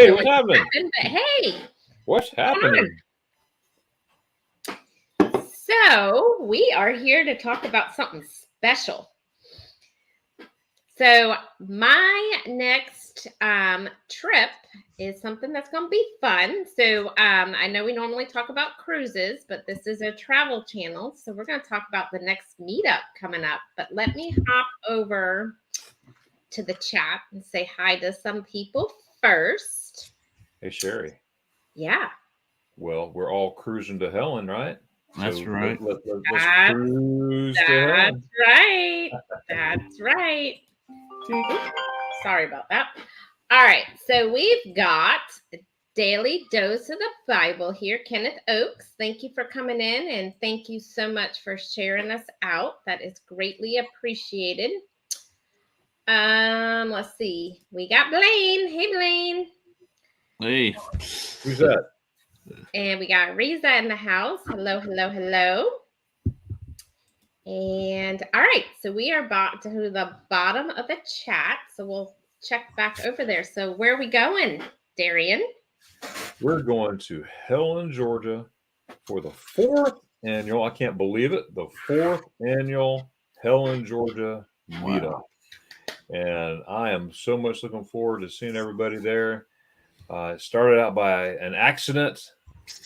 Hey, what's happening? But hey, What's happening? So we are here to talk about something special. So my next trip is something that's going to be fun. So I know we normally talk about cruises, but this is a travel channel. So we're going to talk about the next meetup coming up. But let me hop over to the chat and say hi to some people first. Hey, Sherry. Yeah. Well, we're all cruising to Helen, right? That's right. Let's cruise to Helen. That's right. That's right. Sorry about that. All right. So we've got a daily dose of the Bible here. Kenneth Oakes, thank you for coming in and thank you so much for sharing us out. That is greatly appreciated. Let's see. We got Blaine. Hey, Blaine. Hey. Who's that? And we got Riza in the house. Hello, hello, hello. And all right, so we are about to the bottom of the chat. So we'll check back over there. So where are we going, Darion? We're going to Helen, Georgia for the 4th annual, I can't believe it, the 4th annual Helen, Georgia meetup. Wow. And I am so much looking forward to seeing everybody there. It started out by an accident.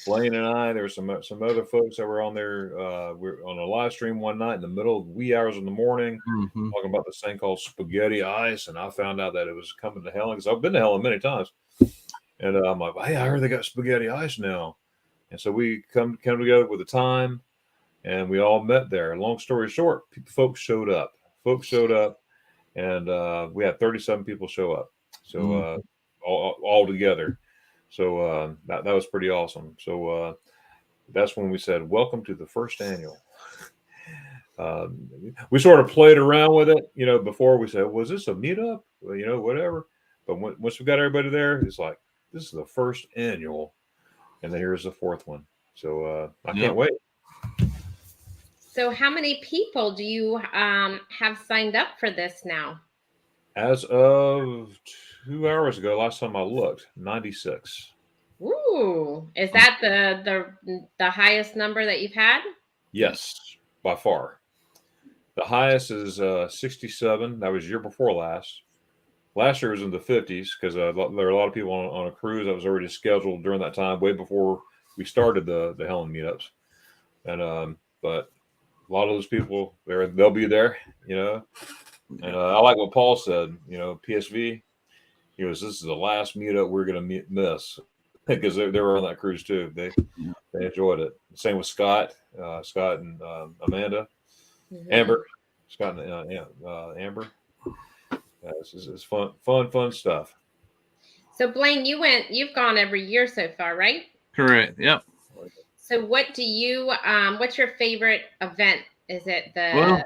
Blaine and I, there were some other folks that were on there. We're on a live stream one night in the middle of wee hours in the morning, talking about this thing called spaghettieis, and I found out that it was coming to Helen because I've been to Helen many times, and I'm like, hey, I heard they got spaghettieis now, and so we come together with a time, and we all met there. Long story short, folks showed up, and we had 37 people show up, so all together. So that was pretty awesome. So that's when we said, welcome to the first annual. We sort of played around with it, before we said, was this a meetup? Well, whatever. But once we got everybody there, it's like, this is the first annual. And then here's the 4th one. So I can't wait. So how many people do you have signed up for this now? As of 2 hours ago, last time I looked, 96. Ooh, is that the highest number that you've had? Yes, by far. The highest is 67. That was year before last. Last year was in the 50s because there were a lot of people on a cruise that was already scheduled during that time, way before we started the Helen meetups. And but a lot of those people they'll be there, And I like what Paul said, PSV. He goes, this is the last meetup we're going to miss because they were on that cruise too. They enjoyed it. Same with Scott and Amanda, Amber, Scott and Amber. It's fun stuff. So Blaine, you've gone every year so far, right? Correct. Yep. So what do you what's your favorite event? Is it Well,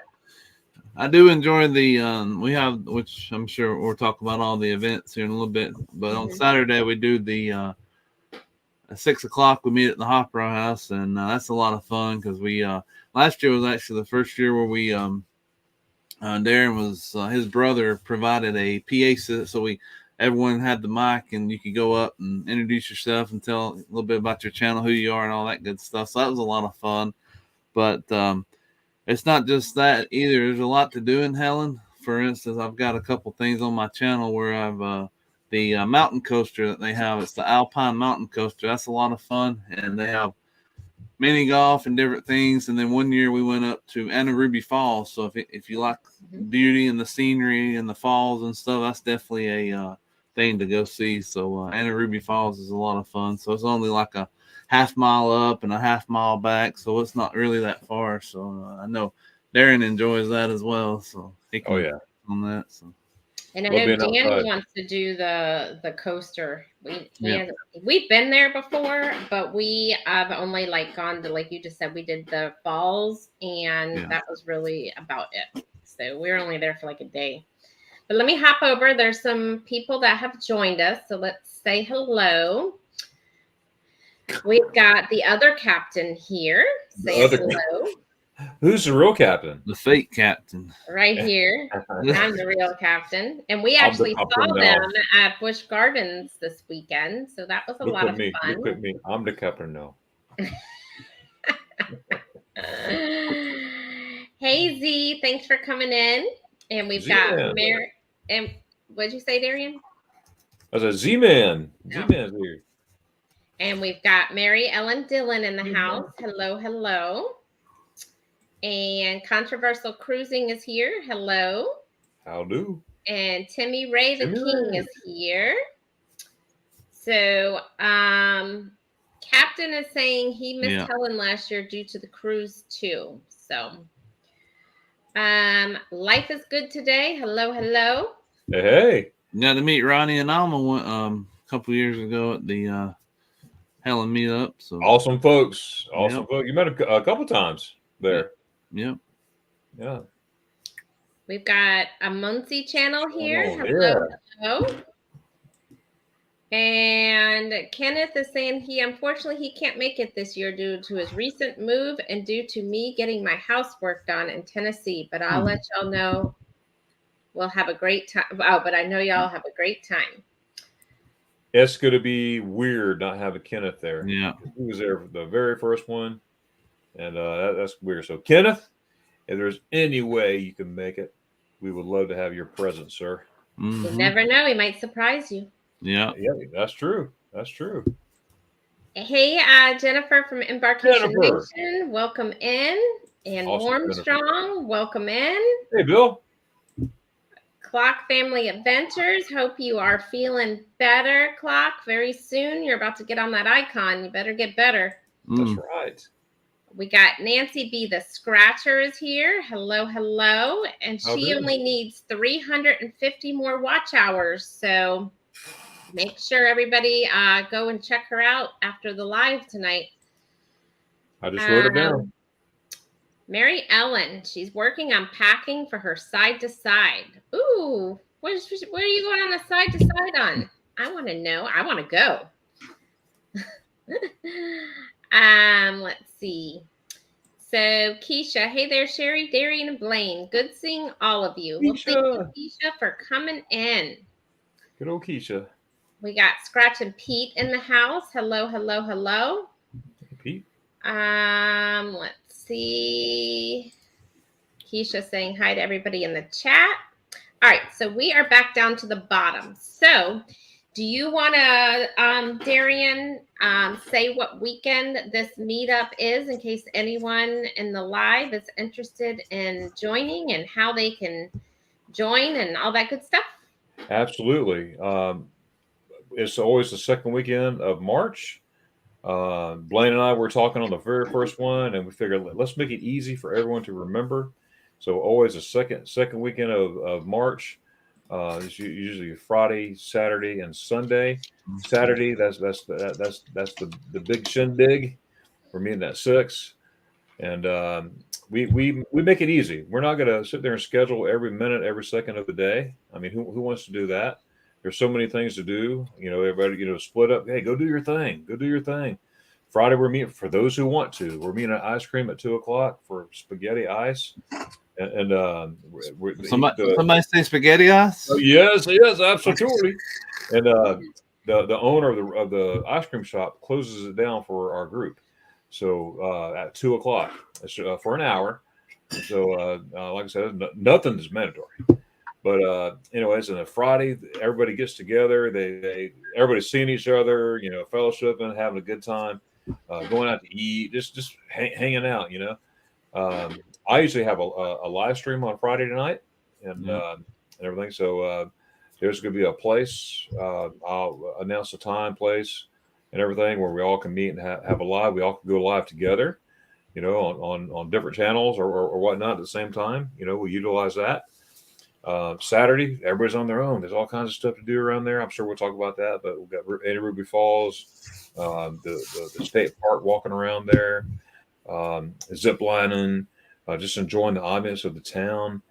I do enjoy we have, which I'm sure we'll talk about all the events here in a little bit, but on Saturday we do the at 6 o'clock we meet at the Opera House, and that's a lot of fun because we last year was actually the first year where we Darren was his brother provided a PA system, so everyone had the mic and you could go up and introduce yourself and tell a little bit about your channel, who you are, and all that good stuff. So that was a lot of fun. But it's not just that either. There's a lot to do in Helen. For instance, I've got a couple things on my channel where I've the mountain coaster that they have. It's the Alpine mountain coaster. That's a lot of fun, and they have mini golf and different things. And then one year we went up to Anna Ruby Falls. So if you like beauty and the scenery and the falls and stuff, that's definitely a thing to go see. So Anna Ruby Falls is a lot of fun. So it's only like a half mile up and a half mile back, so it's not really that far. So I know Darren enjoys that as well. So he can on that. So. And I know Dan wants to do the coaster. We've been there before, but we have only gone to, like you just said, we did the falls, and that was really about it. So we were only there for a day. But let me hop over. There's some people that have joined us, so let's say hello. We've got the other captain here. Say hello. Who's the real captain? The fake captain. Right here. I'm the real captain. And we I'm the actually captain saw now. them at Busch Gardens this weekend. So that was a lot of fun. Look at me. I'm the captain now. Hey Z, thanks for coming in. And we've got Mary. And what'd you say, Darian? I said Z-Man. Z-Man's here. And we've got Mary Ellen Dillon in the house. Hello, hello. And Controversial Cruising is here. Hello. How do? And Timmy Ray the King is here. So Captain is saying he missed Helen last year due to the cruise too. So life is good today. Hello, hello. Hey. Got to meet Ronnie and Alma a couple years ago at the Helen meetup. So awesome folks. Awesome folks. You met a couple times there. Yep. Yeah. We've got a Muncie channel here. Hello, hello. And Kenneth is saying he can't make it this year due to his recent move and due to me getting my housework done in Tennessee. But I'll let y'all know. We'll have a great time. Oh, but I know y'all have a great time. It's going to be weird not having Kenneth there. Yeah. He was there for the very first one. And that's weird. So, Kenneth, if there's any way you can make it, we would love to have your presence, sir. Mm-hmm. You never know. He might surprise you. Yeah. Yeah, that's true. That's true. Hey, Jennifer from Embarkation Nation, welcome in. And awesome, Warmstrong, welcome in. Hey, Bill. Clock Family Adventures, hope you are feeling better, Clock. Very soon, you're about to get on that icon. You better get better. That's right. We got Nancy B. the Scratcher is here. Hello, hello. And she only needs 350 more watch hours. So make sure everybody go and check her out after the live tonight. I just wrote it down. Mary Ellen, she's working on packing for her side to side. Ooh, where are you going on the side to side on? I want to know. I want to go. Let's see. So Keisha, hey there, Sherry, Darian, and Blaine. Good seeing all of you. Well, thank you, Keisha, for coming in. Good old Keisha. We got Scratch and Pete in the house. Hello, hello, hello. Hey, Pete. Let's see. Keisha saying hi to everybody in the chat. All right, so we are back down to the bottom. So do you want to, Darian, say what weekend this meetup is in case anyone in the live is interested in joining and how they can join and all that good stuff? Absolutely. It's always the second weekend of March. Blaine and I were talking on the very first one, and we figured let's make it easy for everyone to remember. So always the second weekend of March. It's usually Friday, Saturday, and Sunday. Saturday, that's the big shindig. We're meeting at 6, and we make it easy. We're not going to sit there and schedule every minute, every second of the day. I mean, who wants to do that? There's so many things to do. Everybody, split up. Hey, go do your thing. Go do your thing. Friday, we're meeting for those who want to. We're meeting at ice cream at 2:00 for spaghettieis. And somebody say spaghettieis? Oh, yes, absolutely. And the owner of the ice cream shop closes it down for our group. So at 2:00 for an hour. So like I said, nothing is mandatory. But anyways, on a Friday, everybody gets together. Everybody's seeing each other, fellowshipping, having a good time, going out to eat, just hanging out. I usually have a live stream on Friday night and everything. So there's going to be a place. I'll announce the time, place, and everything where we all can meet and have a live. We all can go live together, on different channels or whatnot at the same time. We'll utilize that. Saturday, everybody's on their own. There's all kinds of stuff to do around there. I'm sure we'll talk about that. But we've got Annie Ruby Falls, the state park, walking around there, zip lining. Just enjoying the ambience of the town,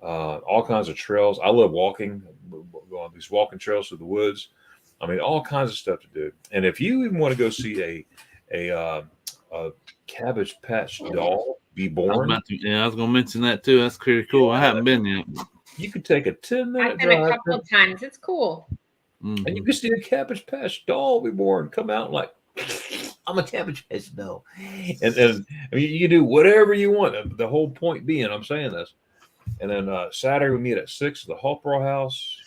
all kinds of trails. I love walking, on these walking trails through the woods. I mean, all kinds of stuff to do. And if you even want to go see a Cabbage Patch doll be born. I was going to mention that too. That's pretty cool. I haven't been yet. You could take a 10-minute I've been drive. a couple of times. It's cool. And you can see a Cabbage Patch doll be born, come out like, I'm a Cabbage Patch doll. And I mean, you can do whatever you want. The whole point being, I'm saying this. And then Saturday we meet at 6 at the Hopper House.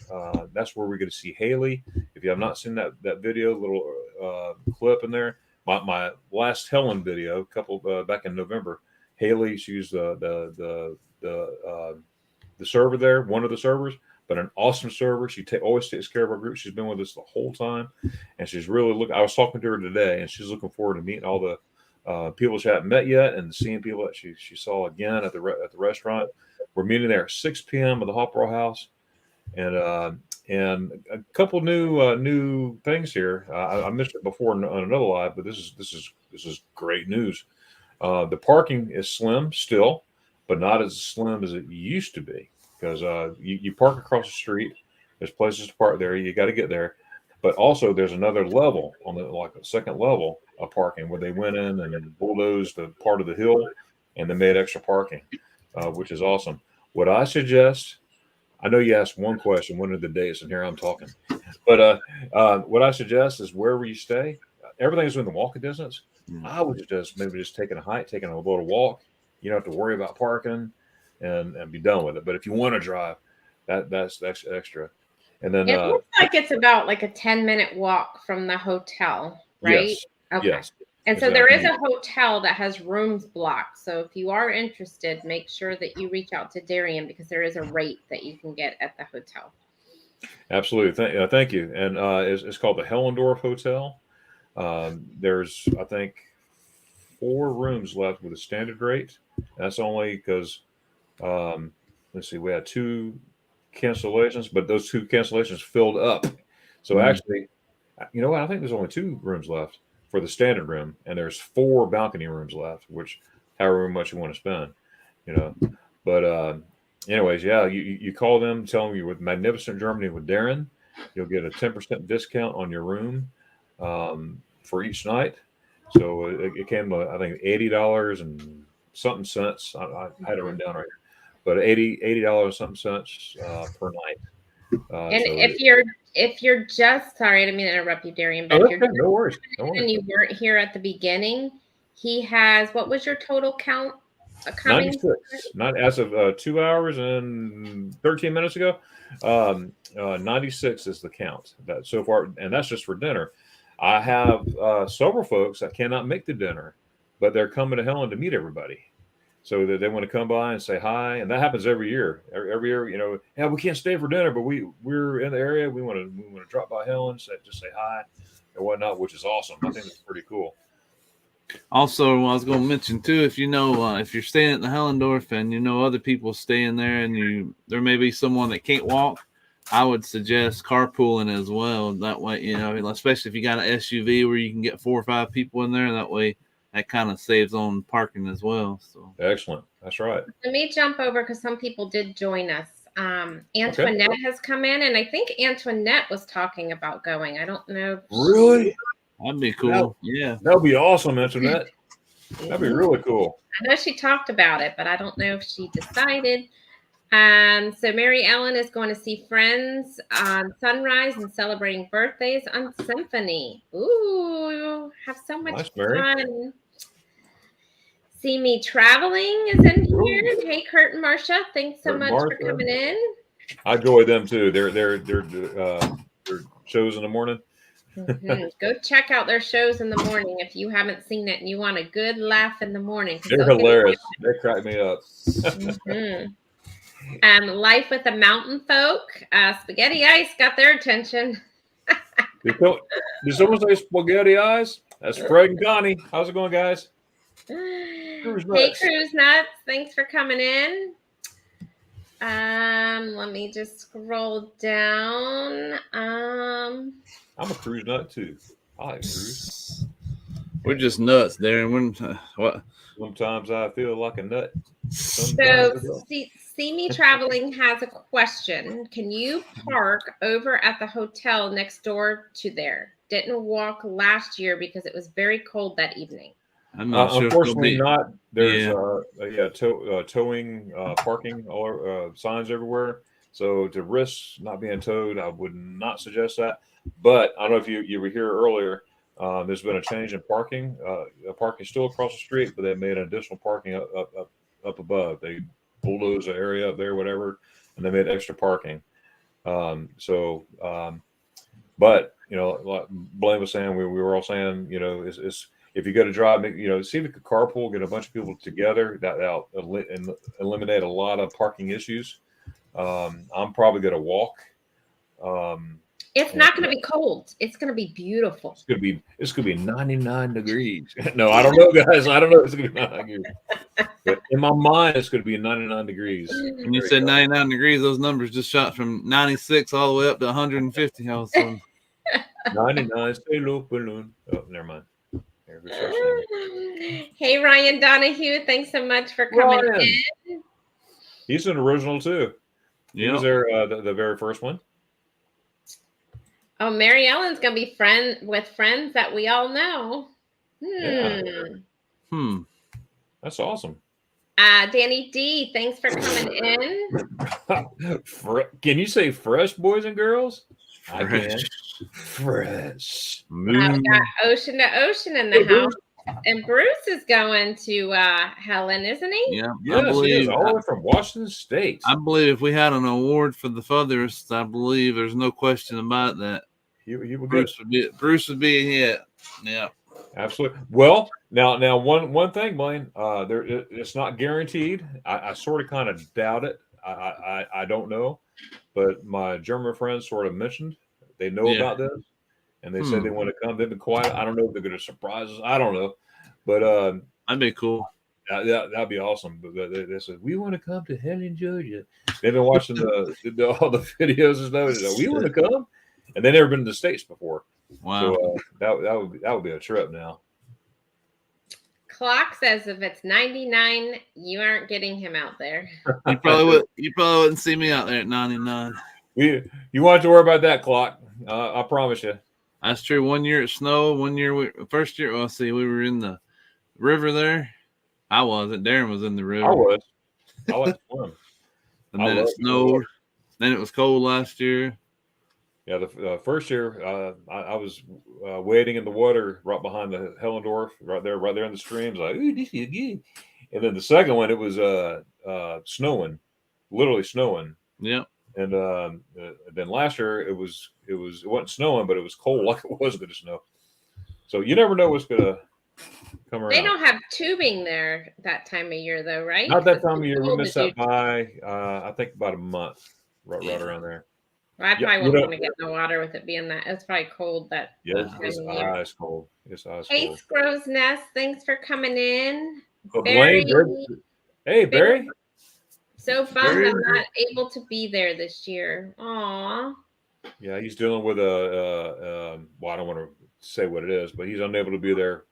That's where we're going to see Haley. If you have not seen that video, little clip in there, my last Helen video, back in November, Haley, she's the server there, one of the servers, but an awesome server. She always takes care of our group. She's been with us the whole time, and she's really looking. I was talking to her today, and she's looking forward to meeting all the people she hadn't met yet, and seeing people that she saw again at the restaurant. We're meeting there at 6 p.m. at the Hopper House, and a couple new things here. I missed it before on another live, but this is great news. The parking is slim still, but not as slim as it used to be, because you park across the street. There's places to park there. You got to get there, but also there's another level on a second level of parking where they went in and bulldozed a part of the hill, and they made extra parking, which is awesome. What I suggest, I know you asked one question, one of the days, and here I'm talking, but what I suggest is wherever you stay, everything is within walking distance. I would suggest maybe just taking a little walk. You don't have to worry about parking, and be done with it. But if you want to drive, that's extra. And then it looks like it's about like a 10-minute walk from the hotel, right? Yes. Okay. Yes. And so Exactly. there is a hotel that has rooms blocked. So if you are interested, make sure that you reach out to Darion, because there is a rate that you can get at the hotel. Absolutely. Thank you. And it's called the Hellendorf Hotel. There's, I think, 4 rooms left with a standard rate. That's only because, let's see, we had 2 cancellations, but those 2 cancellations filled up. So actually, you know what? I think there's only 2 rooms left for the standard room, and there's 4 balcony rooms left, which however much you want to spend, you know. But anyways, yeah, you call them, tell them you're with Magnificent Germany with Darren. You'll get a 10% discount on your room for each night. So it came to, I think, $80 and something cents. I had it written down right here, but $80 something cents per night. And so if you're just, sorry, I didn't mean to interrupt you, Darion, but okay, no worries. and you weren't here at the beginning, he has, what was your total count coming? 96, not as of 2 hours and 13 minutes ago. 96 is the count that so far, and that's just for dinner. I have several folks that cannot make the dinner, but they're coming to Helen to meet everybody. So that they want to come by and say hi, and that happens every year. Every year, you know, yeah, we can't stay for dinner, but we're in the area. We want to drop by Helen, just say hi and whatnot, which is awesome. I think it's pretty cool. Also, I was going to mention too, if you know, if you're staying at the Hellendorf and you know other people staying there, and there may be someone that can't walk, I would suggest carpooling as well. That way, you know, especially if you got an SUV where you can get 4 or 5 people in there, that way that kind of saves on parking as well. So excellent. That's right. Let me jump over because some people did join us. Antoinette has come in, and I think Antoinette was talking about going. I don't know. Really? That'd be cool. Yeah. That'd be awesome, Antoinette. That'd be really cool. I know she talked about it, but I don't know if she decided. So Mary Ellen is going to see friends on Sunrise and celebrating birthdays on Symphony. Ooh, have so much fun. See Me Traveling is in here. Hey, Kurt and Marcia, thanks so much for coming in. I enjoy them too. They're shows in the morning. Go check out their shows in the morning if you haven't seen it and you want a good laugh in the morning. They're hilarious. They crack me up. Life with the Mountain Folk. Spaghettieis got their attention. Did someone say Spaghettieis? That's Fred and Connie. How's it going, guys? Hey, Cruise Nuts. Thanks for coming in. Let me just scroll down. I'm a cruise nut too. I like cruise. We're just nuts, Darren. What? Sometimes I feel like a nut. So, See Me Traveling has a question. Can you park over at the hotel next door to there? Didn't walk last year because it was very cold that evening. I'm not sure. Unfortunately, not. There's towing, parking, signs everywhere. So to risk not being towed, I would not suggest that. But I don't know if you were here earlier. There's been a change in parking. Parking still across the street, but they made an additional parking up above. They bulldozed the area up there, whatever, and they made extra parking. But like Blaine was saying, we were all saying, it's if you go to drive, see if you could carpool, get a bunch of people together. That'll eliminate a lot of parking issues. I'm probably going to walk. It's not going to be cold. It's going to be beautiful. It's going to be 99 degrees. No, I don't know, guys. I don't know. It's going to be 99 degrees. But in my mind, it's going to be 99 degrees. When you said 99 degrees, those numbers just shot from 96 all the way up to 150. All of a sudden. 99, stay low balloon. Oh, never mind. Hey, Ryan Donahue, thanks so much for coming in. He's an original too. He was there the very first one. Oh, Mary Ellen's gonna be with friends that we all know. That's awesome. Danny D, thanks for coming in. Can you say fresh, boys and girls? I can. Fresh. We got Ocean to Ocean in the house. And Bruce is going to Helen, isn't he? Yeah, yes, I believe he is, all the way from Washington State. I believe if we had an award for the furthest, I believe there's no question about that. Bruce would be a hit. Yeah, absolutely. Well, now one thing, Blaine, it's not guaranteed. I sort of kind of doubt it. I don't know, but my German friends sort of mentioned they know about this. And they said they want to come. They've been quiet. I don't know if they're going to surprise us. I don't know. But that'd be cool. That'd be awesome. But they said, we want to come to Helen, Georgia. They've been watching all the videos and stuff. We want to come. And they've never been to the States before. Wow. So that would be a trip now. Clock says if it's 99, you aren't getting him out there. You probably wouldn't see me out there at 99. You want to worry about that, Clock. I promise you. That's true. 1 year it snowed. 1 year, first year, we were in the river there. I wasn't. Darren was in the river. I was. I like to swim. And then it snowed. Then it was cold last year. Yeah, the first year, I was wading in the water right behind the Hellendorf, right there in the streams. Like, ooh, this is good. And then the second one, it was snowing, literally snowing. Yep. And then last year it wasn't snowing, but it was cold like it was going to snow. So you never know what's going to come around. They don't have tubing there that time of year, though, right? Not that time of year. We missed that by I think about a month, right around there. Well, I probably wouldn't want to get in the water with it being that. It's probably cold. It's ice cold. It's ice cold. Hey, Scrow's Nest, thanks for coming in. Barry. Hey, Barry. So bummed I'm not able to be there this year. Aw. Yeah, he's dealing with I don't want to say what it is, but he's unable to be there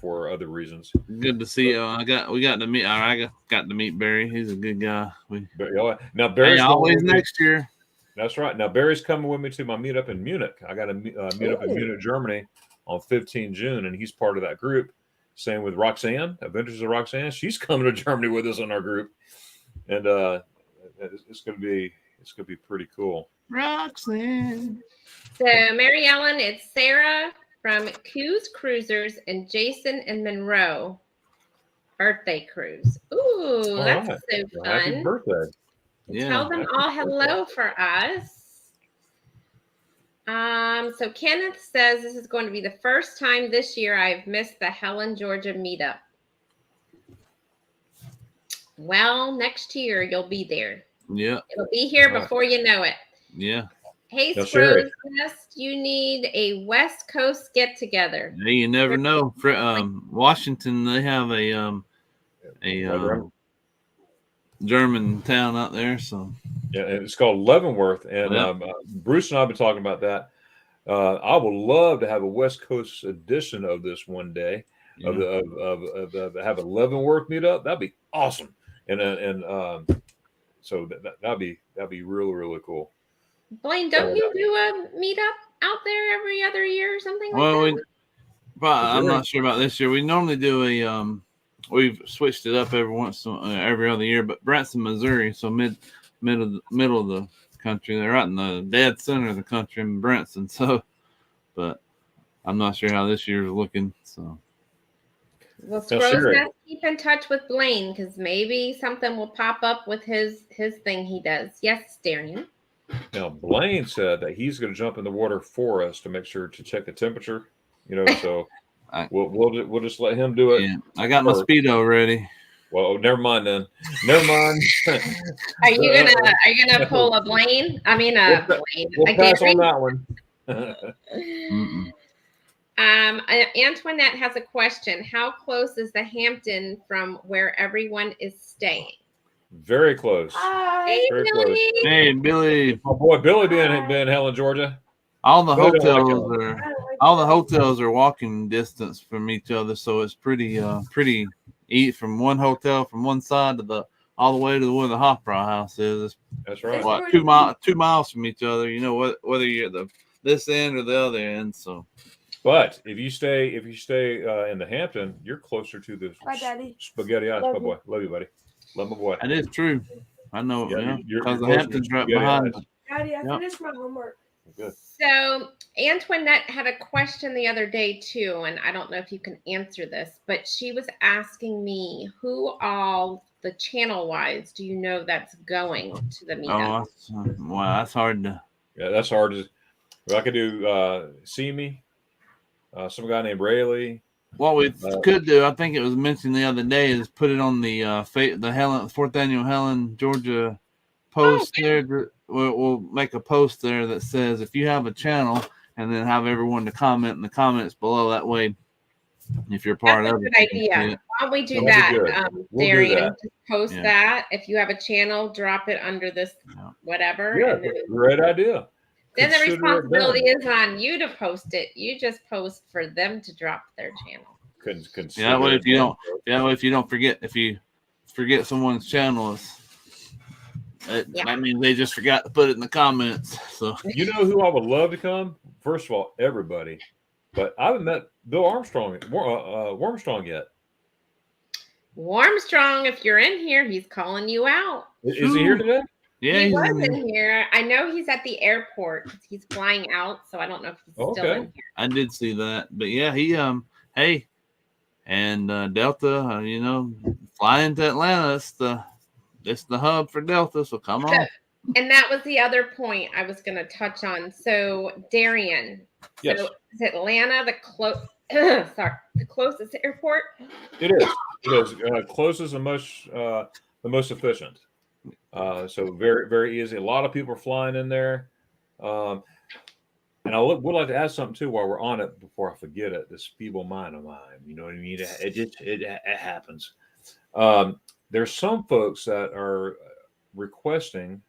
for other reasons. Good to see you. I got to meet Barry. He's a good guy. Now Barry's always next year. That's right. Now Barry's coming with me to my meetup in Munich. I got a meetup in Munich, Germany on 15 June, and he's part of that group. Same with Roxanne, Adventures of Roxanne. She's coming to Germany with us in our group. And it's gonna be pretty cool. Roxanne. So Mary Ellen, it's Sarah from Coos Cruisers and Jason and Monroe birthday cruise. Ooh, that's so fun! Happy birthday! Yeah. Tell them all hello for us. So Kenneth says this is going to be the first time this year I've missed the Helen, Georgia meetup. Well, next year you'll be there. Yeah. It'll be here before you know it. Yeah. Hey, Scrooge Nest, you need a West Coast get together. Yeah, you never know. Washington, they have a German town out there. So yeah, it's called Leavenworth, and Bruce and I have been talking about that. I would love to have a West Coast edition of this one day. Yeah. Of have a Leavenworth meetup. That'd be awesome. So that'd be really, really cool. Blaine, don't you do a meetup out there every other year or something like that? But I'm not sure about this year. We normally do a we've switched it up every other year. But Branson, Missouri, so middle of the country. They're right in the dead center of the country in Branson. So, but I'm not sure how this year's looking. So, well, Scrow's Nest, keep in touch with Blaine because maybe something will pop up with his thing he does. Yes, Darian. Now Blaine said that he's going to jump in the water for us to make sure to check the temperature. So we'll just let him do it. Yeah, I got my Speedo ready. Well, never mind then. Never mind. Are you gonna pull a Blaine? I mean Blaine. We'll pass on that one. Antoinette has a question. How close is the Hampton from where everyone is staying? Very close. Hey, Very Billy. close. Hey, Billy. My boy Billy being in Helen, Georgia. All the hotels are walking distance from each other, so it's pretty from one hotel from one side to all the way to where the Hofbrau house is. That's right. What, 2 miles from each other. Whether you're at this end or the other end. So, but if you stay in the Hampton, you're closer to the spaghettieis. My boy, love you, buddy. Love my boy. That is true. I know. Yeah, because the Hampton's right behind. Daddy, I finished my homework. Good. So Antoinette had a question the other day too, and I don't know if you can answer this, but she was asking me who all the channel-wise do you know that's going to the meetup? Oh, that's hard to. Yeah, that's hard to. I could do See Me, some guy named Rayleigh. What we could do, I think it was mentioned the other day, is put it on the Helen 4th annual Helen, Georgia post there. We'll make a post there that says if you have a channel, and then have everyone to comment in the comments below. That way, if you're part of it, that's a good idea. Why don't we do that, Darian? Just post that. If you have a channel, drop it under this whatever. Yeah, great idea. Then the responsibility is on you to post it. You just post for them to drop their channel. That way, if you don't forget, if you forget someone's channel, that means they just forgot to put it in the comments. So you know who I would love to come? First of all, everybody, but I haven't met Bill Armstrong, Warmstrong yet. Warmstrong, if you're in here, he's calling you out. Is he here today? Yeah, he was in here. I know he's at the airport. He's flying out, so I don't know if he's still in here. I did see that, but yeah, he hey, and Delta, flying to Atlanta. It's the hub for Delta, so come on. And that was the other point I was going to touch on. So Darian, yes. So is Atlanta the closest airport? It is. It is closest and the most efficient. So very, very easy. A lot of people are flying in there. And I would like to add something too while we're on it before I forget it. This feeble mind of mine, you know what I mean? It happens. There's some folks that are requesting,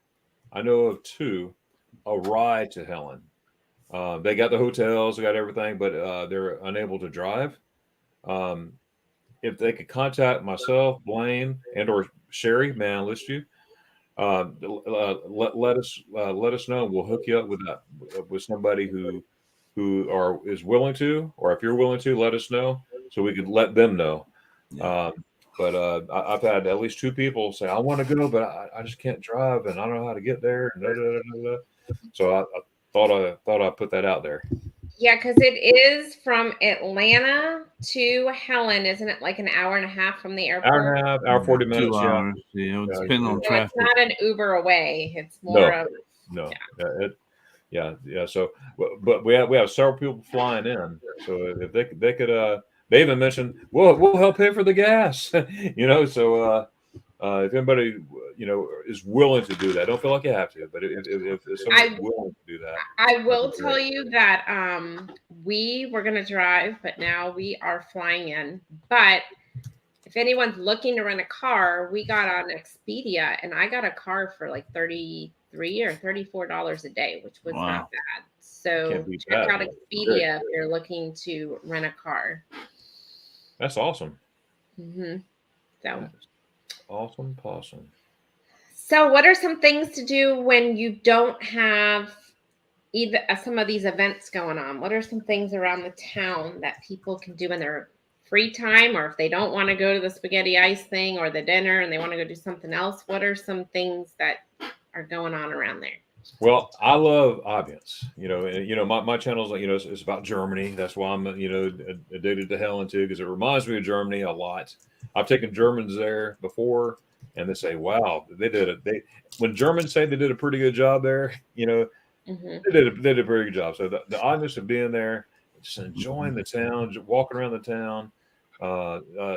I know of 2, a ride to Helen. They got the hotels, they got everything, but they're unable to drive. If they could contact myself, Blaine, and or Sherry, man, list you. Let us know. We'll hook you up with somebody who is willing to, or if you're willing to, let us know so we could let them know. But I've had at least 2 people say, I want to go, but I just can't drive and I don't know how to get there. So I thought I'd put that out there. Yeah, because it is from Atlanta to Helen, isn't it? Like an hour and a half from the airport. Hour and a half, hour 40 minutes. 2 hours. Yeah, it's depending on traffic. It's not an Uber away. It's more of So, but we have several people flying in. So if they could, they even mentioned, we'll help pay for the gas. So if anybody is willing to do that, don't feel like you have to, but if someone's willing to do that, I will tell you that we were going to drive, but now we are flying in. But if anyone's looking to rent a car, we got on Expedia, and I got a car for like $33 or $34 a day, which was not bad. So check out Expedia if you're looking to rent a car. That's awesome. Mm-hmm. So. Awesome, possum. So what are some things to do when you don't have even some of these events going on? What are some things around the town that people can do in their free time, or if they don't want to go to the spaghetti ice thing or the dinner and they want to go do something else? What are some things that are going on around there? Well, I love audience. My channel's like, it's about Germany. That's why I'm, addicted to Helen too, because it reminds me of Germany a lot. I've taken Germans there before, and they say, "Wow, they did it." When Germans say they did a pretty good job there, Mm-hmm. they did a very good job. So the audience of being there, just enjoying the town, just walking around the town,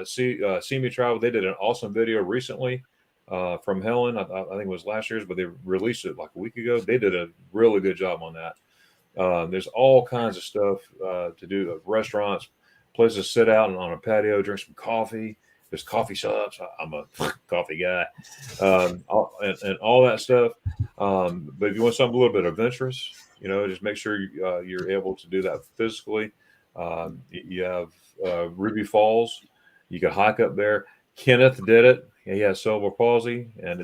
see me travel. They did an awesome video recently from Helen. I think it was last year's, but they released it like a week ago. They did a really good job on that. There's all kinds of stuff to do. Restaurants, places to sit out and on a patio, drink some coffee. There's coffee shops. I'm a coffee guy, and all that stuff. But if you want something a little bit adventurous, just make sure you're able to do that physically. You have Ruby Falls. You can hike up there. Kenneth did it. He has cerebral palsy, and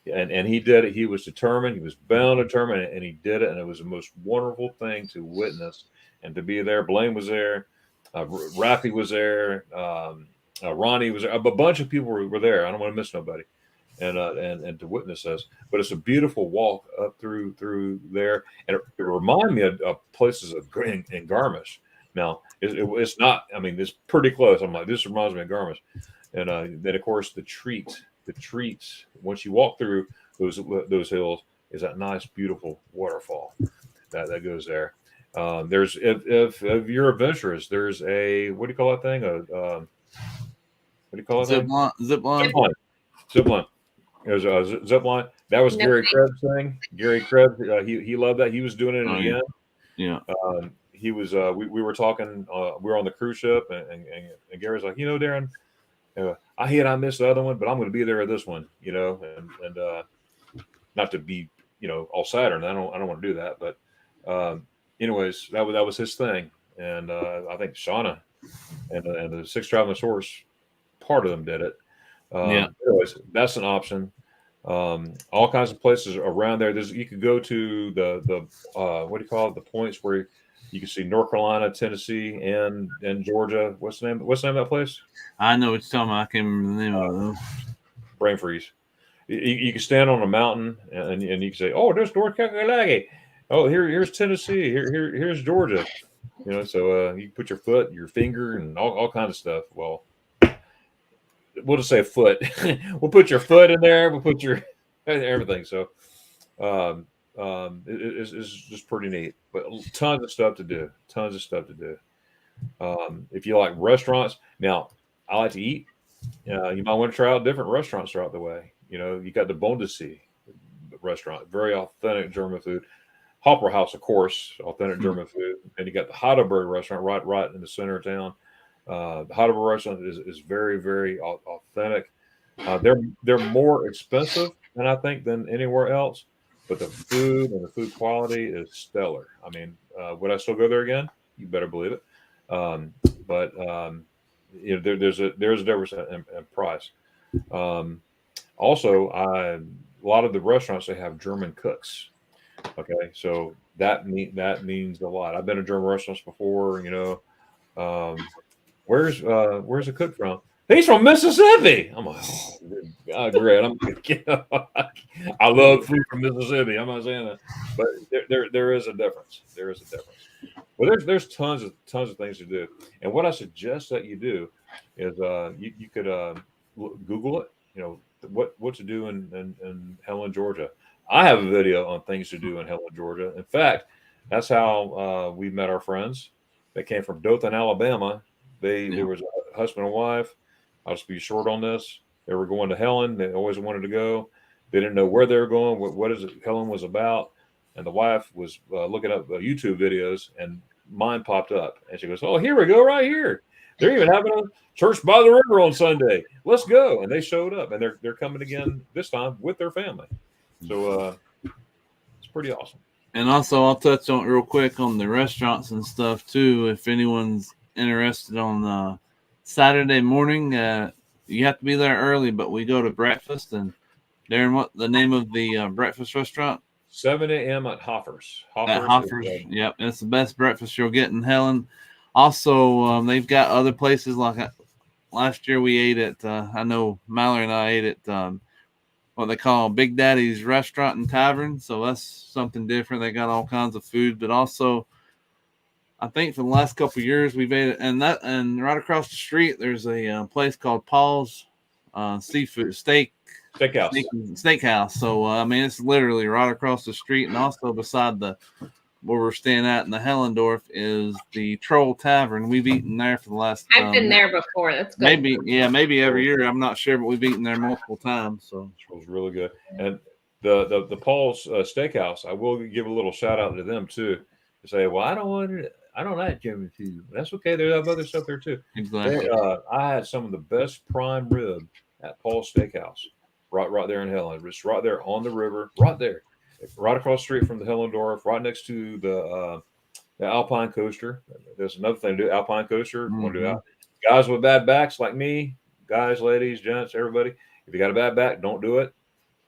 and he did it. He was determined. He was bound, determined, and he did it. And it was the most wonderful thing to witness and to be there. Blaine was there. Rafi was there. Ronnie was there. A bunch of people were there. I don't want to miss nobody, and to witness this. But it's a beautiful walk up through there, and it reminded me of places in Garmisch. Now it's not. I mean, it's pretty close. I'm like, this reminds me of Garmisch, and then of course the treats. Once you walk through those hills, is that nice, beautiful waterfall that goes there. There's if you're adventurous, there's a what do you call that thing? What do you call it? Zip line. Zip line. There's a zip line. That was Gary Krebs' thing. Gary Krebs, he loved that. He was doing it again. Yeah. He was. We were talking. We were on the cruise ship, and Gary's like, Darren, I missed the other one, but I'm going to be there at this one. And not to be all Saturn. I don't want to do that. But anyways, that was his thing, and I think Shauna and the Six Traveling Horse, part of them did it. Anyways, that's an option. All kinds of places around there. You could go to the what do you call it? The points where you can see North Carolina, Tennessee, and Georgia. What's the name of that place? I know what you're talking about. I can't remember the name of it. Brain freeze. You can stand on a mountain and you can say, "Oh, there's North Carolina. Oh, here's Tennessee. Here's Georgia." So you can put your finger, and all kinds of stuff. Well, we'll just say foot. We'll put your foot in there. We'll put your everything. So it's just pretty neat. But tons of stuff to do. If you like restaurants, now I like to eat. You might want to try out different restaurants throughout the way. You got the Bondesee restaurant, very authentic German food. Hopper House, of course, authentic German food. And you got the Heidelberg restaurant right in the center of town. The Heidelberg restaurant is very, very authentic. They're more expensive than anywhere else, but the food and the food quality is stellar. I mean, would I still go there again? You better believe it. But there's a difference in price. Also, a lot of the restaurants, they have German cooks. Okay, so that means a lot. I've been to German restaurants before. Where's the cook from? He's from Mississippi. I'm like, oh, great. I love food from Mississippi. I'm not saying that, but there is a difference. Well, there's tons of things to do, and what I suggest that you do is you could Google it. What to do in Helen, Georgia. I have a video on things to do in Helen, Georgia. In fact, that's how we met our friends. They came from Dothan, Alabama. There was a husband and wife. I'll just be short on this. They were going to Helen. They always wanted to go. They didn't know where they were going. What is it Helen was about? And the wife was looking up YouTube videos, and mine popped up. And she goes, "Oh, here we go, right here. They're even having a church by the river on Sunday. Let's go." And they showed up, and they're coming again this time with their family. So it's pretty awesome. And also, I'll touch on real quick on the restaurants and stuff too. If anyone's interested on Saturday morning, you have to be there early, but we go to breakfast. And Darren, what the name of the breakfast restaurant? 7 a.m. at Hoffers. At Hoffers, yep, it's the best breakfast you'll get in Helen. Also, they've got other places like last year we ate at. I know Mallory and I ate at what they call Big Daddy's Restaurant and Tavern. So that's something different. They got all kinds of food, but also I think for the last couple of years we've ate it, and right across the street there's a place called Paul's Seafood Steakhouse. So I mean, it's literally right across the street, and also beside where we're staying at in the Hellendorf is the Troll Tavern. We've eaten there for the last. I've been there before. That's good. Maybe every year. I'm not sure, but we've eaten there multiple times. So it was really good. And the Paul's Steakhouse, I will give a little shout out to them too. To say, well, I don't like German food. That's okay. They have other stuff there too. Exactly. I had some of the best prime rib at Paul's Steakhouse, right there in Helen. It's right there on the river, right there. Right across the street from the Hellendorf, right next to the Alpine Coaster. There's another thing to do, Alpine Coaster. Want to do that. Guys with bad backs like me, guys, ladies, gents, everybody. If you got a bad back, don't do it.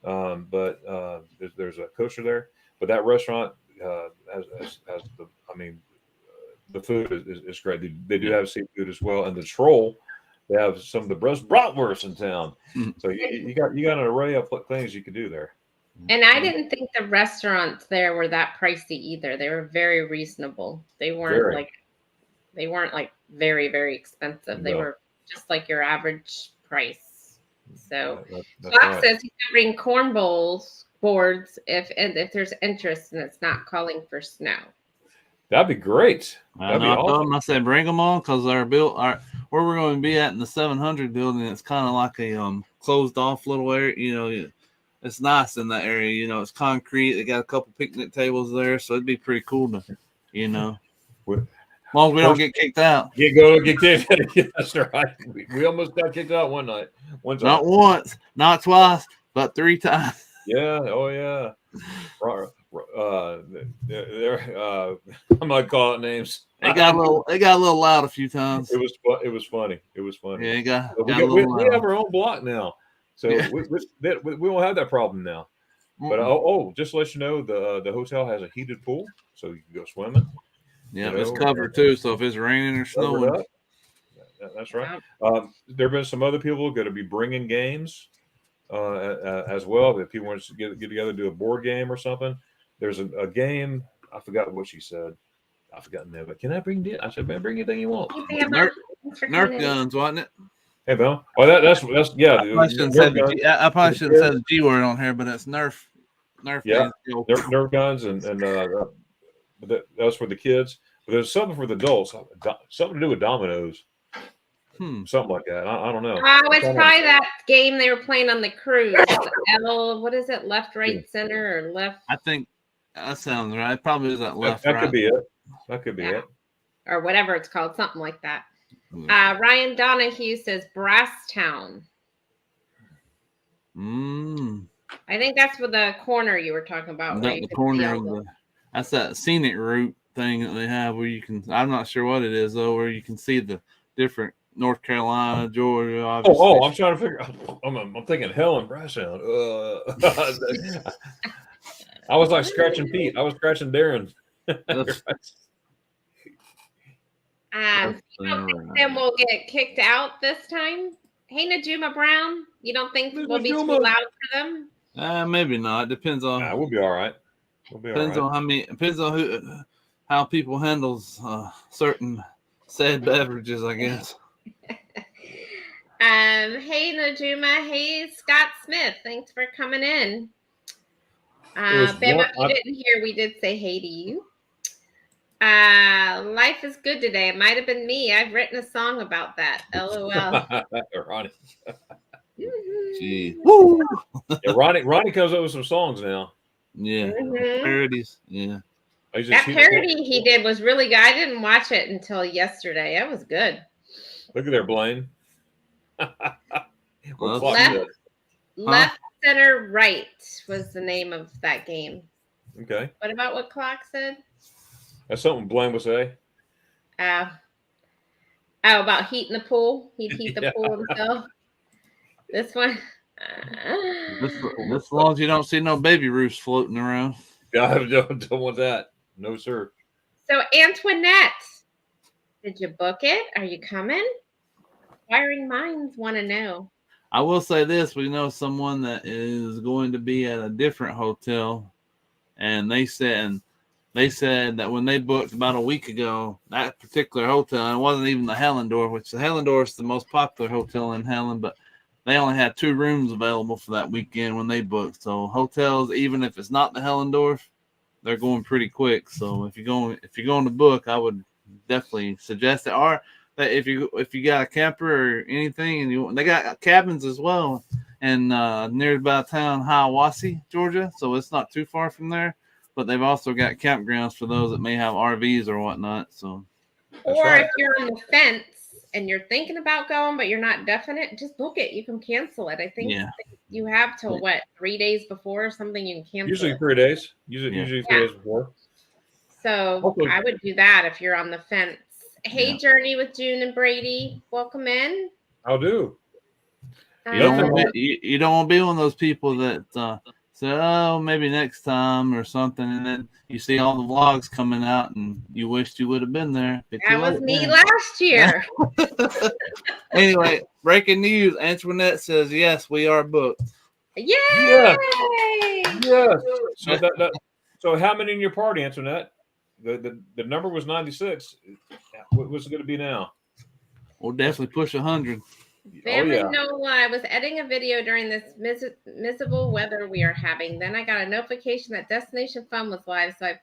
But there's a coaster there. But that restaurant has the food is great. They do have seafood as well. And the Troll, they have some of the best bratwurst in town. So you got an array of things you could do there. And I didn't think the restaurants there were that pricey either. They were very reasonable. They weren't like very, very expensive. They were just like your average price. So Doc says he's going to bring corn boards if there's interest and it's not calling for snow. That'd be great. I told him, I said, bring them on, because where we're going to be at in the 700 building, it's kind of like a closed off little area. It's nice in that area. It's concrete. They got a couple picnic tables there, so it'd be pretty cool to, as long as we don't get kicked out. Get kicked out. Yeah, that's right. We almost got kicked out one time. Not once, not twice, but 3 times. Yeah. Oh yeah. I'm not calling names. They got a little loud a few times. It was funny. Yeah, we have our own block now, so we won't have that problem now. But just to let you know, the hotel has a heated pool, so you can go swimming. Yeah, it's covered too, so if it's raining or snowing, that's right. There have been some other people going to be bringing games as well. If people want to get together, do a board game or something. There's a game. I forgot what she said. I forgot the name. But can I bring it? I said, man, bring anything you want. Nerf guns, wasn't it? Hey, Bill. Well, that's yeah. I probably shouldn't say the G word on here, but it's Nerf. Yeah, Nerf guns and that's for the kids. But there's something for the adults. Something to do with dominoes. Something like that. I don't know. Oh, it's probably that game they were playing on the cruise. What is it? Left, right, center, or left? I think that sounds right. It probably is that left. That could be it. That could be it. Or whatever it's called, something like that. Ryan Donahue says Brasstown. I think that's with the corner you were talking about. Right? The corner of that's that scenic route thing that they have where you can. I'm not sure what it is though, where you can see the different North Carolina, Georgia. Obviously. Oh, I'm trying to figure out. I'm thinking Helen Brasstown. I was like scratching Pete. I was scratching Darren. You don't think Tim will get kicked out this time? Hey, Najuma Brown, you don't think we'll be too loud for them? Maybe not. Depends on. We'll be all right. Depends on how people handles certain sad beverages, I guess. Hey, Najuma. Hey, Scott Smith. Thanks for coming in. Bama, you didn't hear we did say hey to you. Life is good today. It might have been me. I've written a song about that. LOL. Ronnie. Gee. Woo! Yeah, Ronnie comes up with some songs now. Yeah. Parodies. Yeah. That parody he did was really good. I didn't watch it until yesterday. It was good. Look at there, Blaine. Left, center, right was the name of that game. Okay. What about what Clock said? That's something Blaine would say. About heating the pool. He'd heat the pool himself. This one. As long as you don't see no baby roofs floating around. I don't want that. No, sir. So Antoinette, did you book it? Are you coming? Inquiring minds want to know. I will say this: we know someone that is going to be at a different hotel, and they said that when they booked about a week ago, that particular hotel, and it wasn't even the Hellendorf, which the Hellendorf is the most popular hotel in Helen, but they only had 2 rooms available for that weekend when they booked. So hotels, even if it's not the Hellendorf, they're going pretty quick. So if you're going to book, I would definitely suggest it. Or that if you got a camper or anything, and they got cabins as well, and near about town Hiawassee, Georgia, so it's not too far from there. But they've also got campgrounds for those that may have RVs or whatnot. So, or right. If you're on the fence and you're thinking about going, but you're not definite, just book it. You can cancel it. I think you have till 3 days before or something. You can cancel. Usually it. 3 days. Usually 3 days before. So hopefully. I would do that if you're on the fence. Hey, Journey with June and Brady, welcome in. I'll do. You don't want to be one of those people that say, "Oh, maybe next time" or something, and then you see all the vlogs coming out, and you wished you would have been there. That was me last year. Anyway, breaking news: Antoinette says, "Yes, we are booked." Yay! Yes. So how many in your party, Antoinette? The number was 96. What's it going to be now? We'll definitely push 100. Family Nola, I was editing a video during this miserable weather we are having. Then I got a notification that Destination Fun was live, so I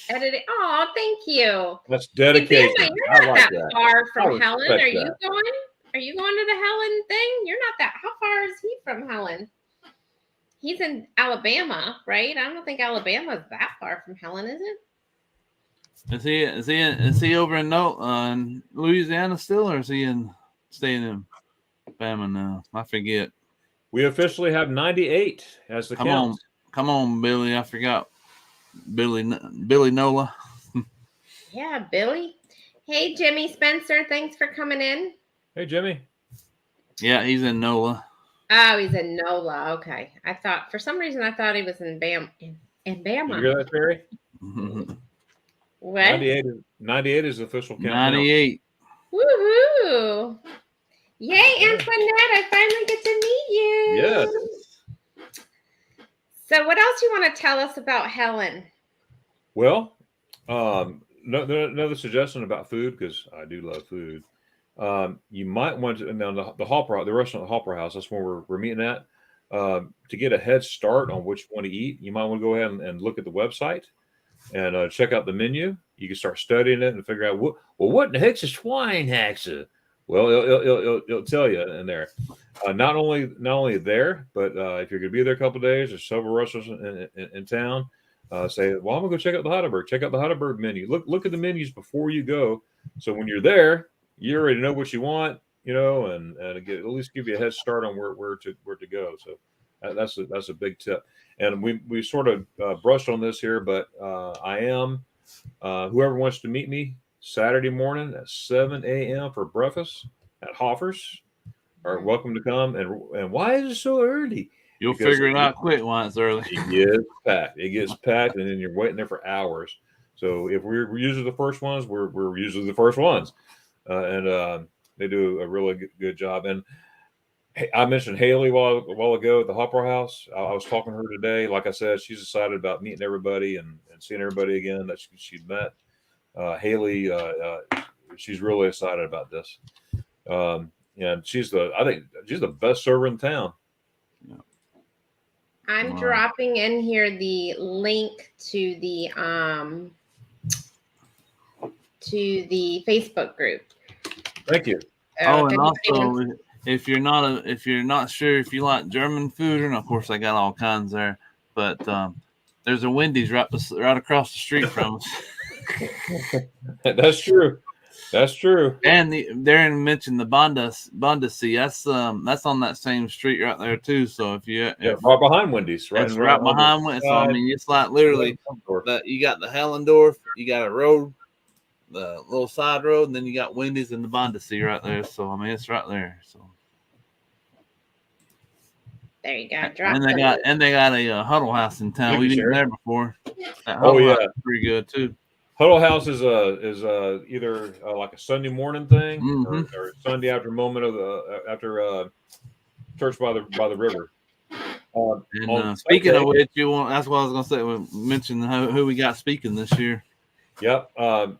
edited. Oh, thank you. That's dedication. Hey, you're not that far from Helen. Are you going? Are you going to the Helen thing? You're not that. How far is he from Helen? He's in Alabama, right? I don't think Alabama is that far from Helen, is it? Is he over in Louisiana still, or is he staying in Bama now? I forget. We officially have 98 as the count. Come on, Billy. I forgot Billy Nola. Yeah, Billy. Hey, Jimmy Spencer. Thanks for coming in. Hey, Jimmy. Yeah, he's in NOLA. Oh, he's in NOLA. Okay. For some reason, I thought he was in Bama. In Bama. Did you hear that, Terry? What? 98 is the official count. 98. Woohoo! Yay, Antoinette! I finally get to meet you. Yes. So, what else you want to tell us about Helen? Well, another suggestion about food, because I do love food. You might want to the Hopper, the restaurant, the Hopper House. That's where we're meeting at. To get a head start on which one to eat, you might want to go ahead and look at the website and check out the menu. You can start studying it and figure out what in the heck's a Schweinhaxe? Well, it'll tell you in there. Not only there, but if you're going to be there a couple of days, there's several restaurants in town. Say, well, I'm gonna go check out the Heidelberg. Check out the Heidelberg menu. Look at the menus before you go. So when you're there, you already know what you want, and at least give you a head start on where to go. So that's a big tip. And we sort of brushed on this here, but I am whoever wants to meet me Saturday morning at 7 a.m. for breakfast at Hoffer's are welcome to come. And why is it so early? You'll figure it out quick when it's early. It gets packed, and then you're waiting there for hours. So if we're usually the first ones, we're usually the first ones, and they do a really good job. And I mentioned Haley a while ago at the Hopper House. I was talking to her today. Like I said, she's excited about meeting everybody and seeing everybody again that she'd met. Haley, she's really excited about this, and I think she's the best server in town. Yeah. I'm dropping in here the link to the Facebook group. Thank you. And also, if you're not sure if you like German food or not, of course I got all kinds there, but there's a Wendy's right across the street from us. That's true. And Darren mentioned the Bondesee. That's on that same street right there too. So if right behind Wendy's, right behind Wendy's. So I mean, it's like literally that you got the Hellendorf, you got a road, the little side road, and then you got Wendy's and the Bondesee right there. So I mean, it's right there. So There you go. And they got a Huddle House in town. We've been there before. That Huddle House is pretty good too. Huddle House is either like a Sunday morning thing or Sunday after moment of after church by the river. Speaking of which, that's what I was going to say. We mentioned who we got speaking this year. Yep. On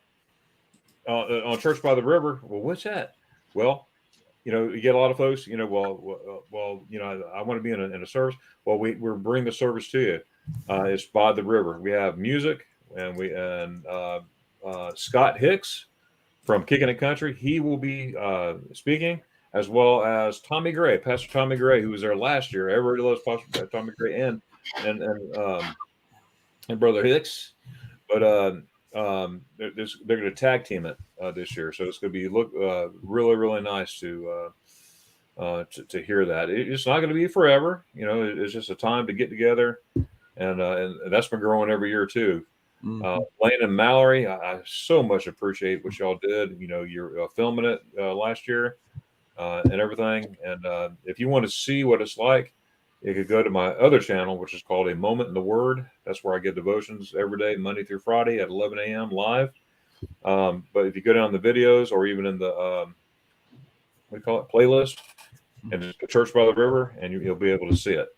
Church by the River. Well, what's that? Well, you get a lot of folks. I want to be in a service. Well, we're bringing the service to you. It's by the river. We have music, and Scott Hicks from Kicking It Country. He will be speaking, as well as Tommy Gray, Pastor Tommy Gray, who was there last year. Everybody loves Pastor Tommy Gray and Brother Hicks. But they're going to tag team it this year, so it's going to be really, really nice to hear that. It's not going to be forever, It's just a time to get together, and that's been growing every year too. Lane and Mallory, I so much appreciate what y'all did. You're filming it last year and everything. And if you want to see what it's like, you could go to my other channel, which is called A Moment in the Word. That's where I get devotions every day, Monday through Friday at 11 a.m. live. But if you go down the videos or even in the playlist, and it's the Church by the River, and you'll be able to see it.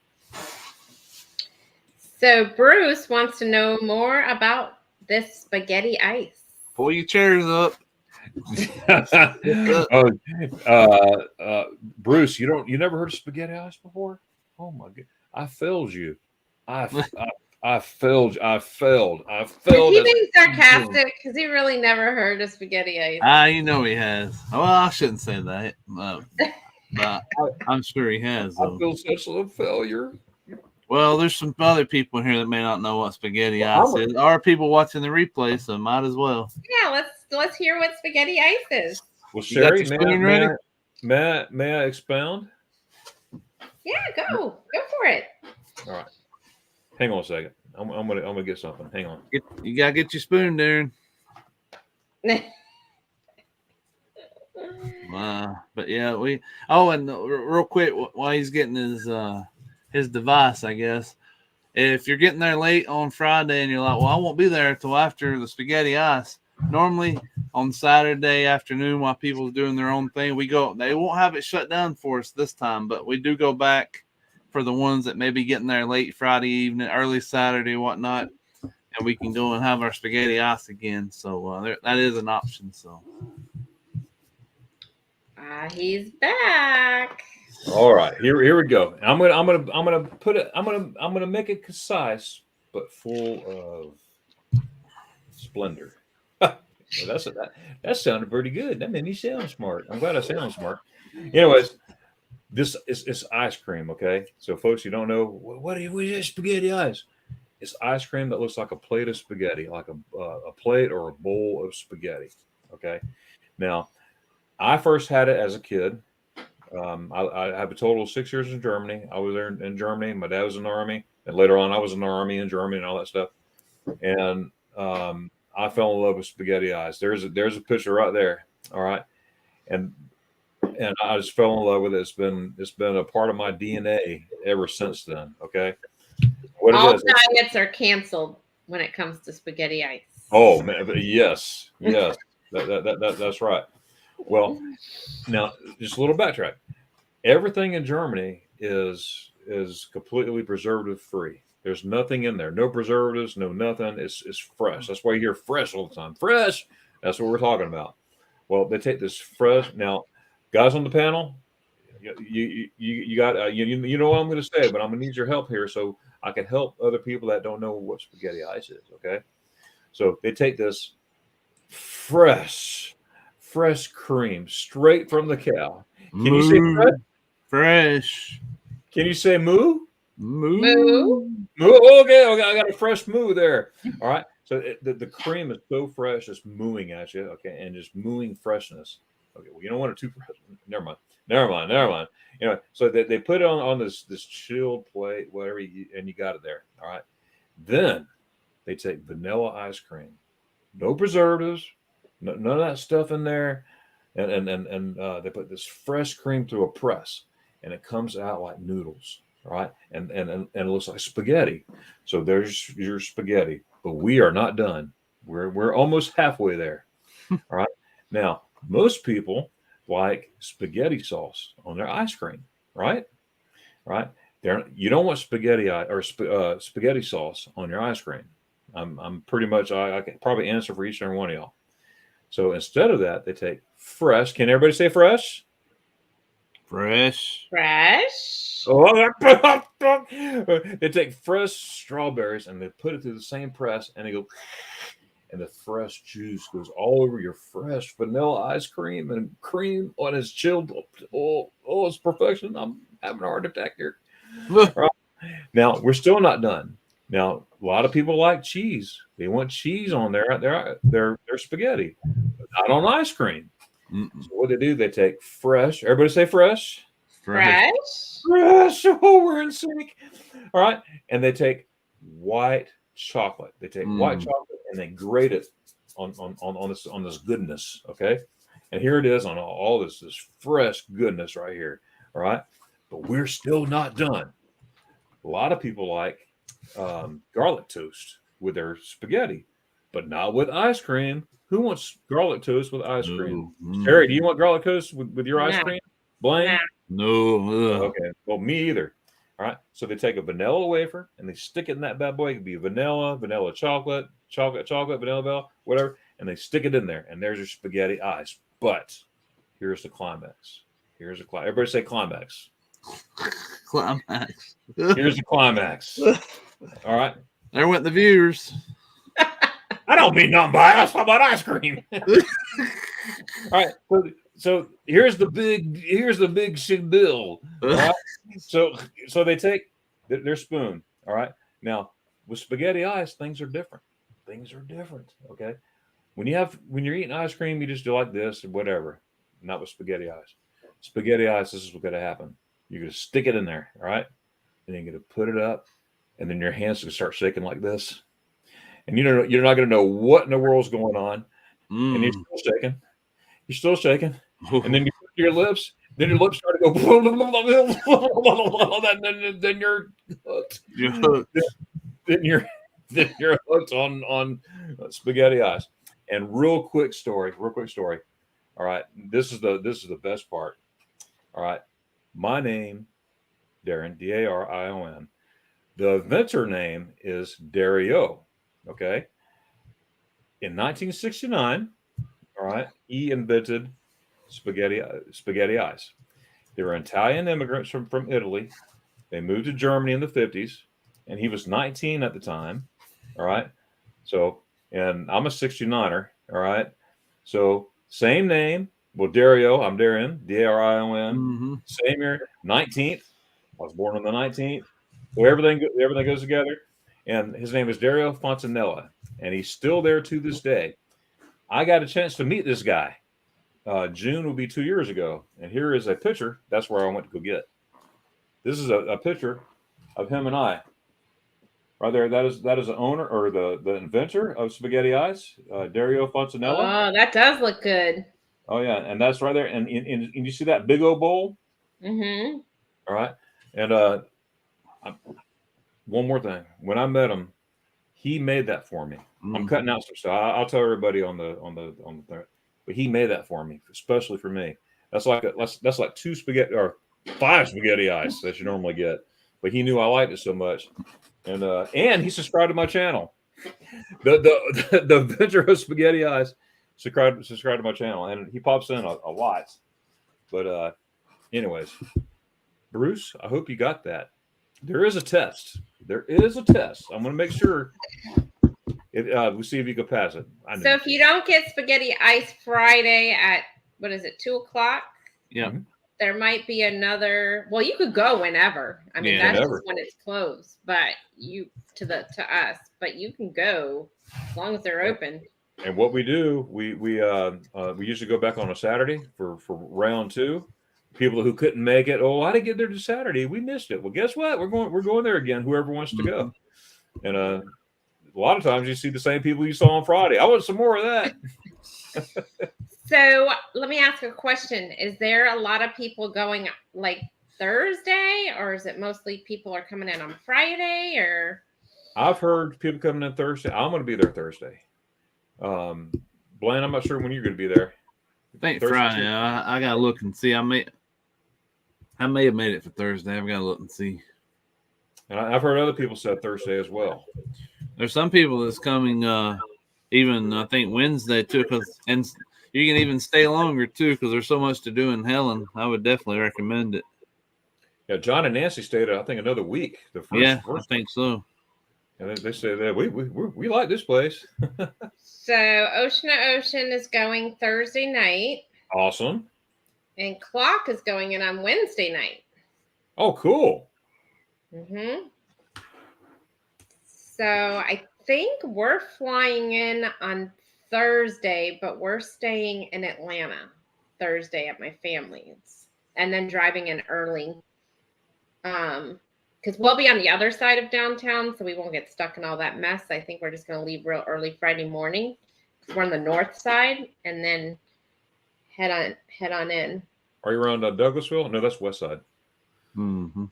So Bruce wants to know more about this spaghetti ice. Pull your chairs up. Bruce, you never heard of spaghetti ice before? Oh my God! I failed you. I failed. Is he being sarcastic? Because he really never heard of spaghetti ice. He has. Well, I shouldn't say that, but I'm sure he has. I feel such a failure. Well, there's some other people in here that may not know what spaghetti ice is. There are people watching the replay, so might as well. Yeah, let's hear what spaghetti ice is. Well, Sherry, may I expound? Yeah, go for it. All right, hang on a second. I'm gonna get something. Hang on. You gotta get your spoon, Darren. But yeah, and real quick while he's getting his device, I guess. If you're getting there late on Friday and you're like, well, I won't be there till after the spaghetti ice. Normally on Saturday afternoon while people are doing their own thing, they won't have it shut down for us this time, but we do go back for the ones that may be getting there late Friday evening, early Saturday, whatnot, and we can go and have our spaghetti ice again. So that is an option. So he's back. All right, here we go. I'm gonna make it concise but full of splendor. That sounded pretty good. That made me sound smart. I'm glad I sound smart. Anyways, this is ice cream. Okay, so folks, you don't know what is spaghetti ice? It's ice cream that looks like a plate of spaghetti, like a plate or a bowl of spaghetti. Okay, now I first had it as a kid. I have a total of 6 years in Germany. I was there in Germany. My dad was in the army, and later on, I was in the army in Germany and all that stuff. And I fell in love with spaghetti ice. There's a picture right there. All right, and I just fell in love with it. It's been a part of my DNA ever since then. Okay, all diets are canceled when it comes to spaghetti ice. Oh man, yes, that's right. Well, now just a little backtrack. Everything in Germany is completely preservative free. There's nothing in there, no preservatives, no nothing. It's fresh. That's why you hear fresh all the time. Fresh. That's what we're talking about. Well, they take this fresh. Now, guys on the panel, you got you know what I'm going to say, but I'm going to need your help here so I can help other people that don't know what spaghetti ice is. Okay, so they take this fresh cream straight from the cow. Can you say fresh? Can you say moo? Moo. Okay, I got a fresh moo there. All right. So the cream is so fresh, it's mooing at you. Okay, and just mooing freshness. Okay, well, you don't want it too fresh. Never mind. So they put it on this chilled plate, whatever, and you got it there. All right. Then they take vanilla ice cream, no preservatives, none of that stuff in there, and they put this fresh cream through a press, and it comes out like noodles. right? And it looks like spaghetti. So there's your spaghetti, but we are not done. We're almost halfway there. All right. Now, most people like spaghetti sauce on their ice cream, right? Right. You don't want spaghetti sauce on your ice cream. I'm pretty much I can probably answer for each and every one of y'all. So instead of that, they take fresh. Can everybody say fresh? Fresh. Oh, they take fresh strawberries and they put it through the same press and they go, and the fresh juice goes all over your fresh vanilla ice cream and cream on its chilled. Oh, it's perfection. I'm having a heart attack here. Right. Now we're still not done. Now a lot of people like cheese. They want cheese on their spaghetti, but not on ice cream. So what they do, they take fresh. Everybody say fresh. Fresh. Oh, we're in sync. All right. And they take white chocolate. They take white chocolate and they grate it on this goodness. Okay. And here it is on all this fresh goodness right here. All right. But we're still not done. A lot of people like garlic toast with their spaghetti, but not with ice cream. Who wants garlic toast with ice cream? Terry, do you want garlic toast with your ice cream? Blaine? No. Okay. Well, me either. All right. So they take a vanilla wafer and they stick it in that bad boy. It could be vanilla chocolate, vanilla, whatever. And they stick it in there. And there's your spaghetti ice. But here's the climax. Everybody say climax. Climax. Here's the climax. All right. There went the viewers. I don't mean nothing by us. How about ice cream? All right. So here's the big shit bill. All right? So they take their spoon. All right. Now with spaghetti ice, things are different. Okay. When you're eating ice cream, you just do like this or whatever. Not with spaghetti ice. Spaghetti ice, this is what's gonna happen. You're gonna stick it in there, all right? And then you're gonna put it up, and then your hands gonna start shaking like this. And you're not gonna know what in the world's going on. And you're still shaking. And then you put your lips, then your lips start to go then you're hooked. Then you're hooked on spaghetti ice. And real quick story. All right. This is the best part. All right. My name, Darion, Darion. The inventor name is Dario. Okay. In 1969, all right, he invented spaghetti ice. They were Italian immigrants from Italy. They moved to Germany in the 50s, and he was 19 at the time. All right. So, and I'm a 69er. All right. So, same name. Well, Dario, I'm Darion, Darion. Same year, 19th. I was born on the 19th. So everything goes together. And his name is Dario Fontanella, and he's still there to this day. I got a chance to meet this guy. June will be 2 years ago, and here is a picture. That's where I went to go get. This is a picture of him and I. Right there, that is the owner or the inventor of spaghetti ice, Dario Fontanella. Oh, that does look good. Oh yeah, and that's right there. And you see that big old bowl? Mm-hmm. All right. And one more thing. When I met him, he made that for me. I'm cutting out some stuff. I'll tell everybody on the thing. But he made that for me, especially for me. That's like 2 spaghetti or 5 spaghetti ice that you normally get. But he knew I liked it so much. And he subscribed to my channel. The inventor of spaghetti ice subscribe to my channel, and he pops in a lot. But anyways, Bruce, I hope you got that. There is a test. I'm going to make sure. We'll see if you can pass it. So if you don't get spaghetti ice Friday at 2:00? Yeah. There might be another. Well, you could go whenever. I mean, that's just when it's closed. But to us. But you can go as long as they're open. And what we do, we usually go back on a Saturday for round 2. People who couldn't make it, I didn't get there to Saturday. We missed it. Well, guess what? We're going there again. Whoever wants to go. And a lot of times you see the same people you saw on Friday. I want some more of that. So let me ask a question. Is there a lot of people going like Thursday, or is it mostly people are coming in on Friday? Or I've heard people coming in Thursday. I'm going to be there Thursday. Blaine, I'm not sure when you're going to be there. I think Thursday Friday. too? I gotta look and see. I may have made it for Thursday. I've got to look and see. And I've heard other people said Thursday as well. There's some people that's coming. Even I think Wednesday too, and you can even stay longer too because there's so much to do in Helen. I would definitely recommend it. Yeah, John and Nancy stayed, I think, another week. I think so. And they said that we like this place. so Ocean to Ocean is going Thursday night. Awesome. And Clock is going in on Wednesday night. Oh, cool. So I think we're flying in on Thursday, but we're staying in Atlanta Thursday at my family's, and then driving in early. Because we'll be on the other side of downtown, so we won't get stuck in all that mess. I think we're just going to leave real early Friday morning because we're on the north side, and then head on in. Are you around Douglasville? No, that's west side. Mm-hmm.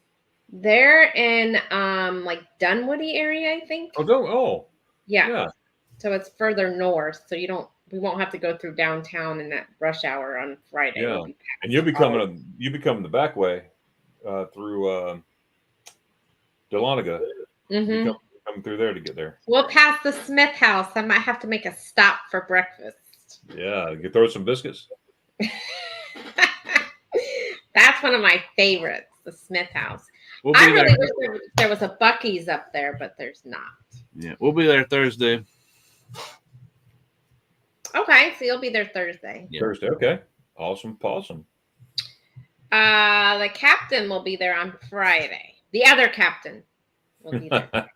They're in like Dunwoody area, I think. Oh, yeah. So it's further north, so we won't have to go through downtown in that rush hour on Friday. Yeah, and you'll be coming the back way through Dahlonega. Mm-hmm. Coming through there to get there. We'll pass the Smith house. I might have to make a stop for breakfast. Yeah, you throw some biscuits. That's one of my favorites, the Smith house. I really wish there was a Buc-ee's up there, but there's not. Yeah, we'll be there Thursday. Okay, so you'll be there Thursday. Yeah. Thursday, okay. Awesome. The captain will be there on Friday. The other captain will be there.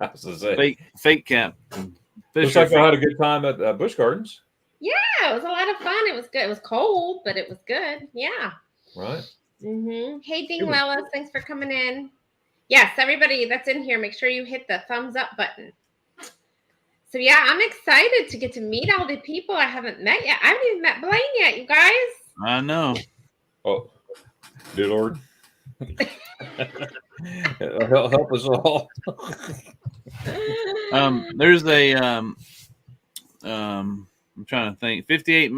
Fake captain. Looks like I had a good time at Busch Gardens. Yeah, it was a lot of fun. It was good. It was cold, but it was good. Yeah. Right. Mm-hmm. Hey, Ding Wellis, thanks for coming in. Yes, everybody that's in here, make sure you hit the thumbs up button. So yeah, I'm excited to get to meet all the people I haven't met yet. I haven't even met Blaine yet, you guys. I know. Oh, dear Lord. Help us all. There's a I'm trying to think. 58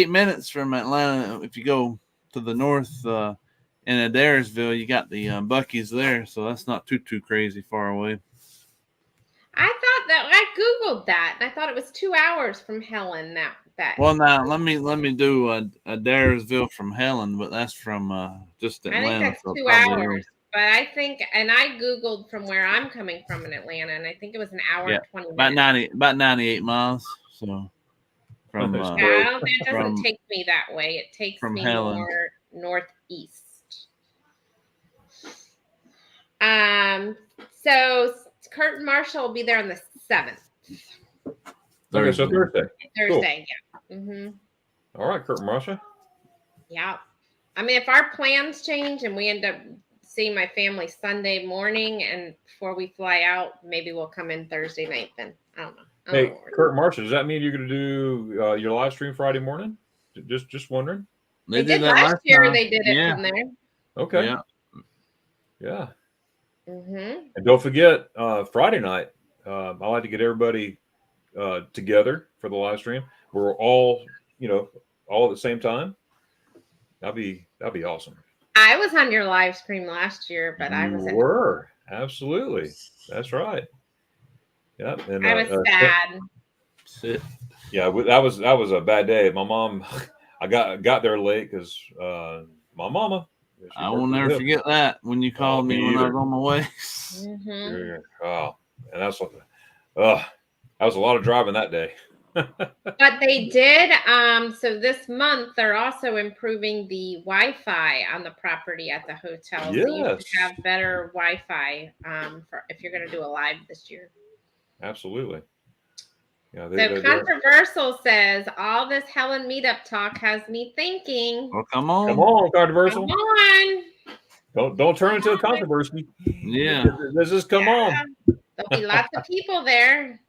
minutes from Atlanta. If you go to the north in Adairsville, you got the Buc-ee's there, so that's not too crazy far away. I thought that I googled that, and I thought it was 2 hours from Helen. That. Well, now let me do Adairsville from Helen, but that's from just Atlanta. I think that's 2 hours. But I think, and I googled from where I'm coming from in Atlanta, and I think it was an hour and 20 minutes. About 98 miles. So from it doesn't take me that way. It takes me Helen. more northeast. So Kurt and Marshall will be there on the 7th. Okay, so Thursday. Thursday, cool. Yeah. Mm-hmm. All right, Kurt and Marshall. Yeah. I mean, if our plans change and we end up seeing my family Sunday morning and before we fly out, maybe we'll come in Thursday night then. I don't know. Hey, Kurt and Marshall, does that mean you're going to do your live stream Friday morning? Just wondering. They did that last year. They did it from there. Okay. Yeah. Mm-hmm. And don't forget, Friday night, I like to get everybody together for the live stream. We're all at the same time. That'd be awesome. I was on your live stream last year, but I was. Absolutely. That's right. Yeah, and I was sad. Yeah, that was a bad day. My mom, I got there late because my mama. I will never forget that when you called me when I was on my way. Mm-hmm. Oh, and that was a lot of driving that day. But they did. So this month they're also improving the Wi-Fi on the property at the hotel. Yes. So you can have better Wi-Fi for if you're going to do a live this year. Absolutely. Yeah. So Controversial says all this Helen meetup talk has me thinking. Well, come on, Controversial. Come on. Don't turn into a controversy. Yeah. This is come on. There'll be lots of people there.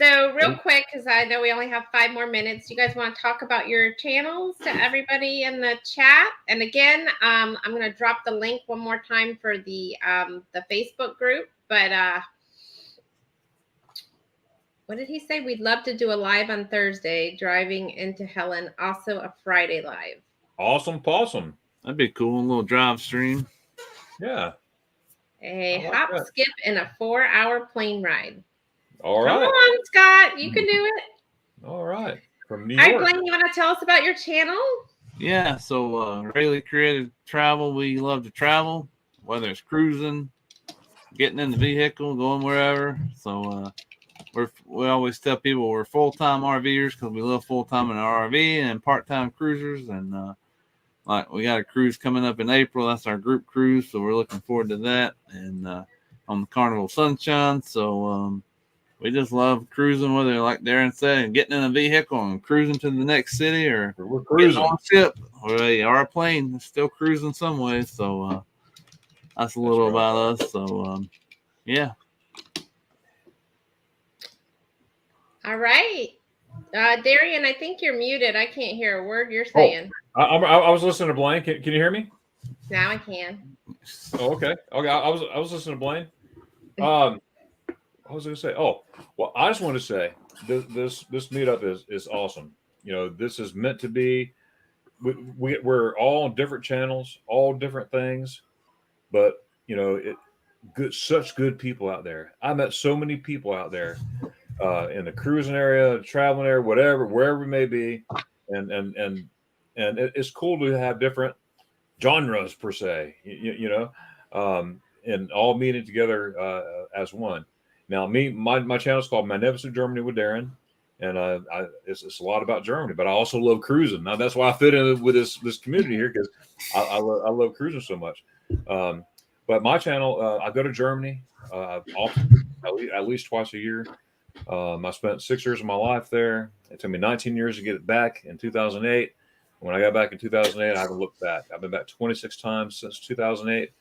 So real quick, because I know we only have 5 more minutes, you guys want to talk about your channels to everybody in the chat? And again, I'm going to drop the link one more time for the Facebook group. But what did he say? We'd love to do a live on Thursday, driving into Helen. Also a Friday live. Awesome possum. That'd be cool. A little drive stream. Yeah. A hop, skip, and a 4-hour plane ride. All right. Come on, Scott. You can do it. All right. From New York. All right, Blaine, you want to tell us about your channel? Yeah. So Rayleigh Creative Travel. We love to travel, whether it's cruising, getting in the vehicle, going wherever. So we always tell people we're full-time RVers because we love full-time in our RV and part-time cruisers. And like we got a cruise coming up in April. That's our group cruise. So we're looking forward to that. And on the Carnival Sunshine. So we just love cruising, whether like Darren said, getting in a vehicle and cruising to the next city, or we're cruising on a ship, or a plane. It's still cruising some way. So that's a little about us. So yeah. All right. Darian, I think you're muted. I can't hear a word you're saying. I was listening to Blaine. Can you hear me? Now I can. Oh, okay. Okay. I was listening to Blaine. What was I going to say? Oh, well, I just want to say this meetup is awesome. You know, this is meant to be. We're all on different channels, all different things, but you know, such good people out there. I met so many people out there in the cruising area, traveling area, wherever it may be, and it's cool to have different genres per se. You know, and all meeting together as one. Now, my channel is called MagnificentGermanywithDarion, and it's a lot about Germany, but I also love cruising. Now, that's why I fit in with this community here, because I love cruising so much. But my channel, I go to Germany often, at least twice a year. I spent 6 years of my life there. It took me 19 years to get it back in 2008. When I got back in 2008, I haven't looked back. I've been back 26 times since 2008.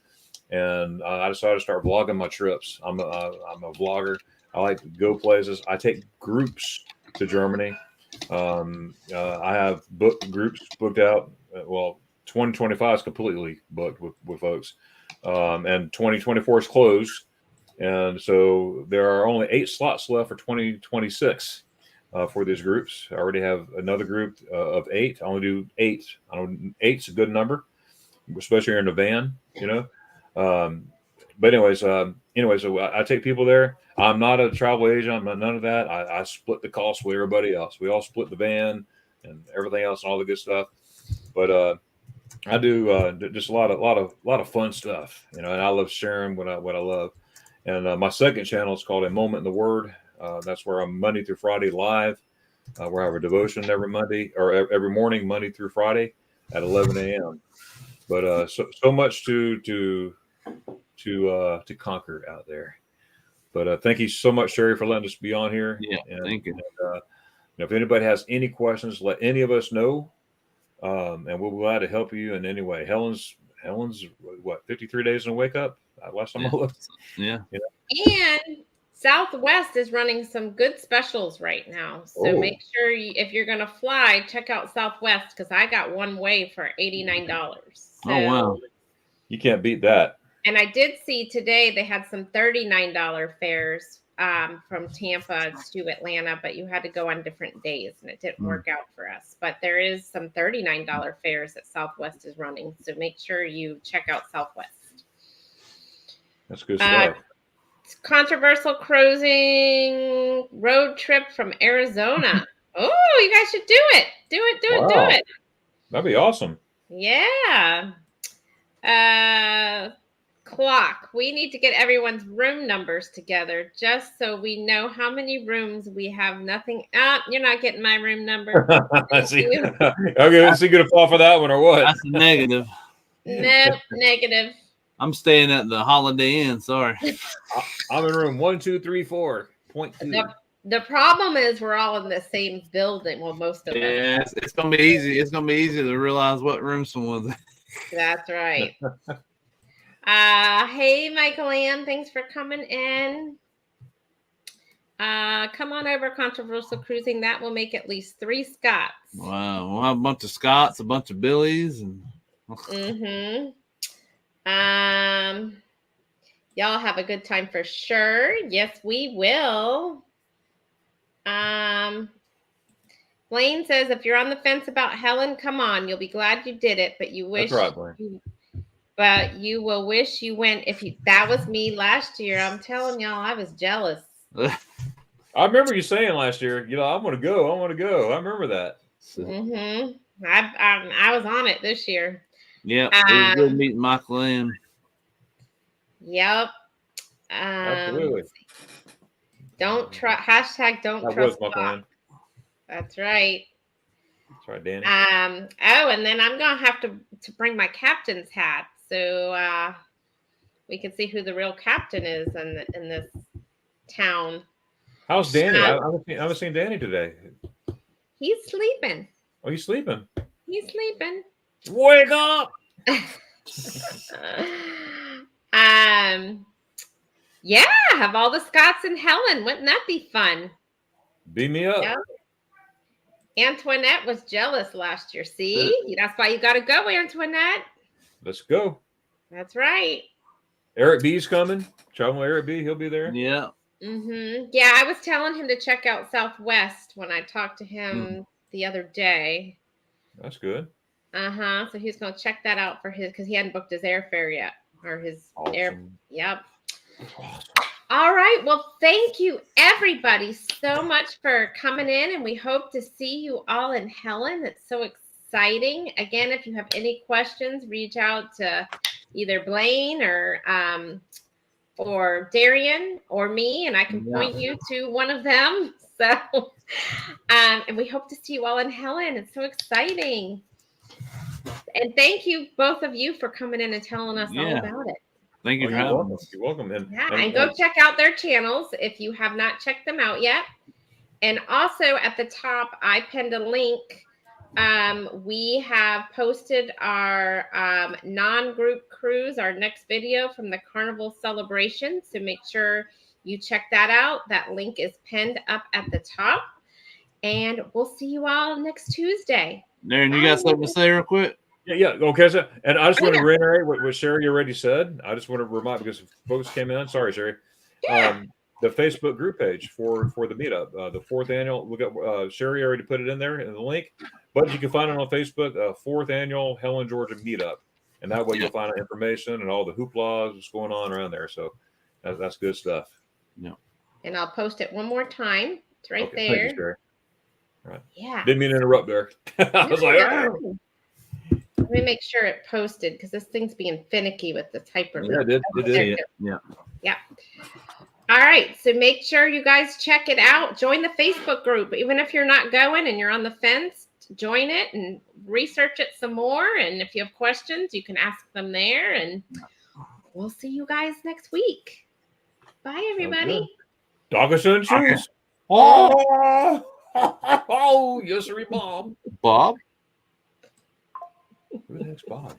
And I decided to start vlogging my trips. I'm a vlogger. I like to go places. I take groups to Germany. I have groups booked out. Well, 2025 is completely booked with folks. And 2024 is closed. And so there are only 8 slots left for 2026 for these groups. I already have another group of 8. I only do 8. 8's a good number, especially in a van, you know. But anyways, so I take people there. I'm not a travel agent. I'm not none of that. I split the cost with everybody else. We all split the van and everything else and all the good stuff. But I do just a lot of fun stuff, you know. And I love sharing what I love. And my second channel is called A Moment in the Word. That's where I'm Monday through Friday live. Where I have a devotion every Monday or every morning, Monday through Friday at 11 a.m. But so much to conquer out there. But thank you so much, Sherry, for letting us be on here. Yeah, thank you. And, if anybody has any questions, let any of us know, and we'll be glad to help you in any way. Helen's what, 53 days in a wake up? Last time I looked. Yeah. You know? And Southwest is running some good specials right now. So make sure if you're going to fly, check out Southwest, because I got one way for $89. So, oh, wow. You can't beat that. And I did see today they had some $39 fares from Tampa to Atlanta, but you had to go on different days and it didn't work out for us. But there is some $39 fares that Southwest is running. So make sure you check out Southwest. That's good stuff. Controversial cruising road trip from Arizona. Oh, you guys should do it. Do it. That'd be awesome. Yeah. Clock. We need to get everyone's room numbers together just so we know how many rooms we have. Nothing. You're not getting my room number. Okay, is he gonna fall for that one or what? That's a negative. Nope, negative. I'm staying at the Holiday Inn. Sorry. I'm in room 1234.2. The problem is we're all in the same building. Well, most of us. Yeah, it's gonna be easy. It's gonna be easy to realize what room someone's in. That's right. Hey, Michael Ann, thanks for coming in. Come on over, Controversial Cruising. That will make at least 3 Scots. Wow. We'll have a bunch of Scots, a bunch of Billies, and Y'all have a good time for sure. Yes, we will. Blaine says, if you're on the fence about Helen, come on. You'll be glad you did it, but you wish. That's right, Blaine. But you will wish you went. That was me last year. I'm telling y'all, I was jealous. I remember you saying last year, I want to go. I want to go. I remember that. I was on it this year. Yeah, it was good meeting Michael Ann. Yep. Absolutely. Don't trust. Don't trust. That's right. That's right, Danny. And then I'm gonna have to bring my captain's hat so we can see who the real captain is in this town. How's Danny? I haven't seen Danny today. He's sleeping. Oh, he's sleeping. He's sleeping. Wake up! Yeah, have all the Scots and Helen. Wouldn't that be fun? Beat me up. Yeah. Antoinette was jealous last year. See? That's why you got to go, Antoinette. Let's go. That's right. Eric B's coming. Traveling with Eric B. He'll be there. Yeah. Yeah, I was telling him to check out Southwest when I talked to him the other day. That's good. So he's going to check that out for his, because he hadn't booked his airfare yet. Or his air. Yep. Awesome. All right. Well, thank you everybody so much for coming in, and we hope to see you all in Helen. It's so exciting. Again, if you have any questions, reach out to either Blaine or Darion or me, and I can point you to one of them. So, and we hope to see you all in Helen. It's so exciting. And thank you, both of you, for coming in and telling us all about it. Thank you for having us. You're welcome. And go check out their channels if you have not checked them out yet. And also at the top, I pinned a link. We have posted our non-group cruise, our next video from the Carnival celebration. So make sure you check that out. That link is pinned up at the top. And we'll see you all next Tuesday. Darren, you got something to say real quick? Yeah. Okay. So, and I just want to reiterate what Sherry already said. I just want to remind, because folks came in. Sorry, Sherry. Yeah. The Facebook group page for the meetup, the 4th annual. Look at Sherry already put it in there in the link, but you can find it on Facebook. 4th annual Helen, Georgia meetup, and that way you'll find out information and all the hoopla that's going on around there. So that's good stuff. Yeah. And I'll post it one more time. It's right there. Thank you, Sherry. Right. Yeah. Didn't mean to interrupt there. I was like, oh. Let me make sure it posted, because this thing's being finicky with the typer. Yeah, it did. Yeah. All right. So make sure you guys check it out. Join the Facebook group. Even if you're not going and you're on the fence, join it and research it some more. And if you have questions, you can ask them there. And we'll see you guys next week. Bye, everybody. Doggos and shoes. Oh, yes, sir, Bob. Bob? Who the heck's Bob?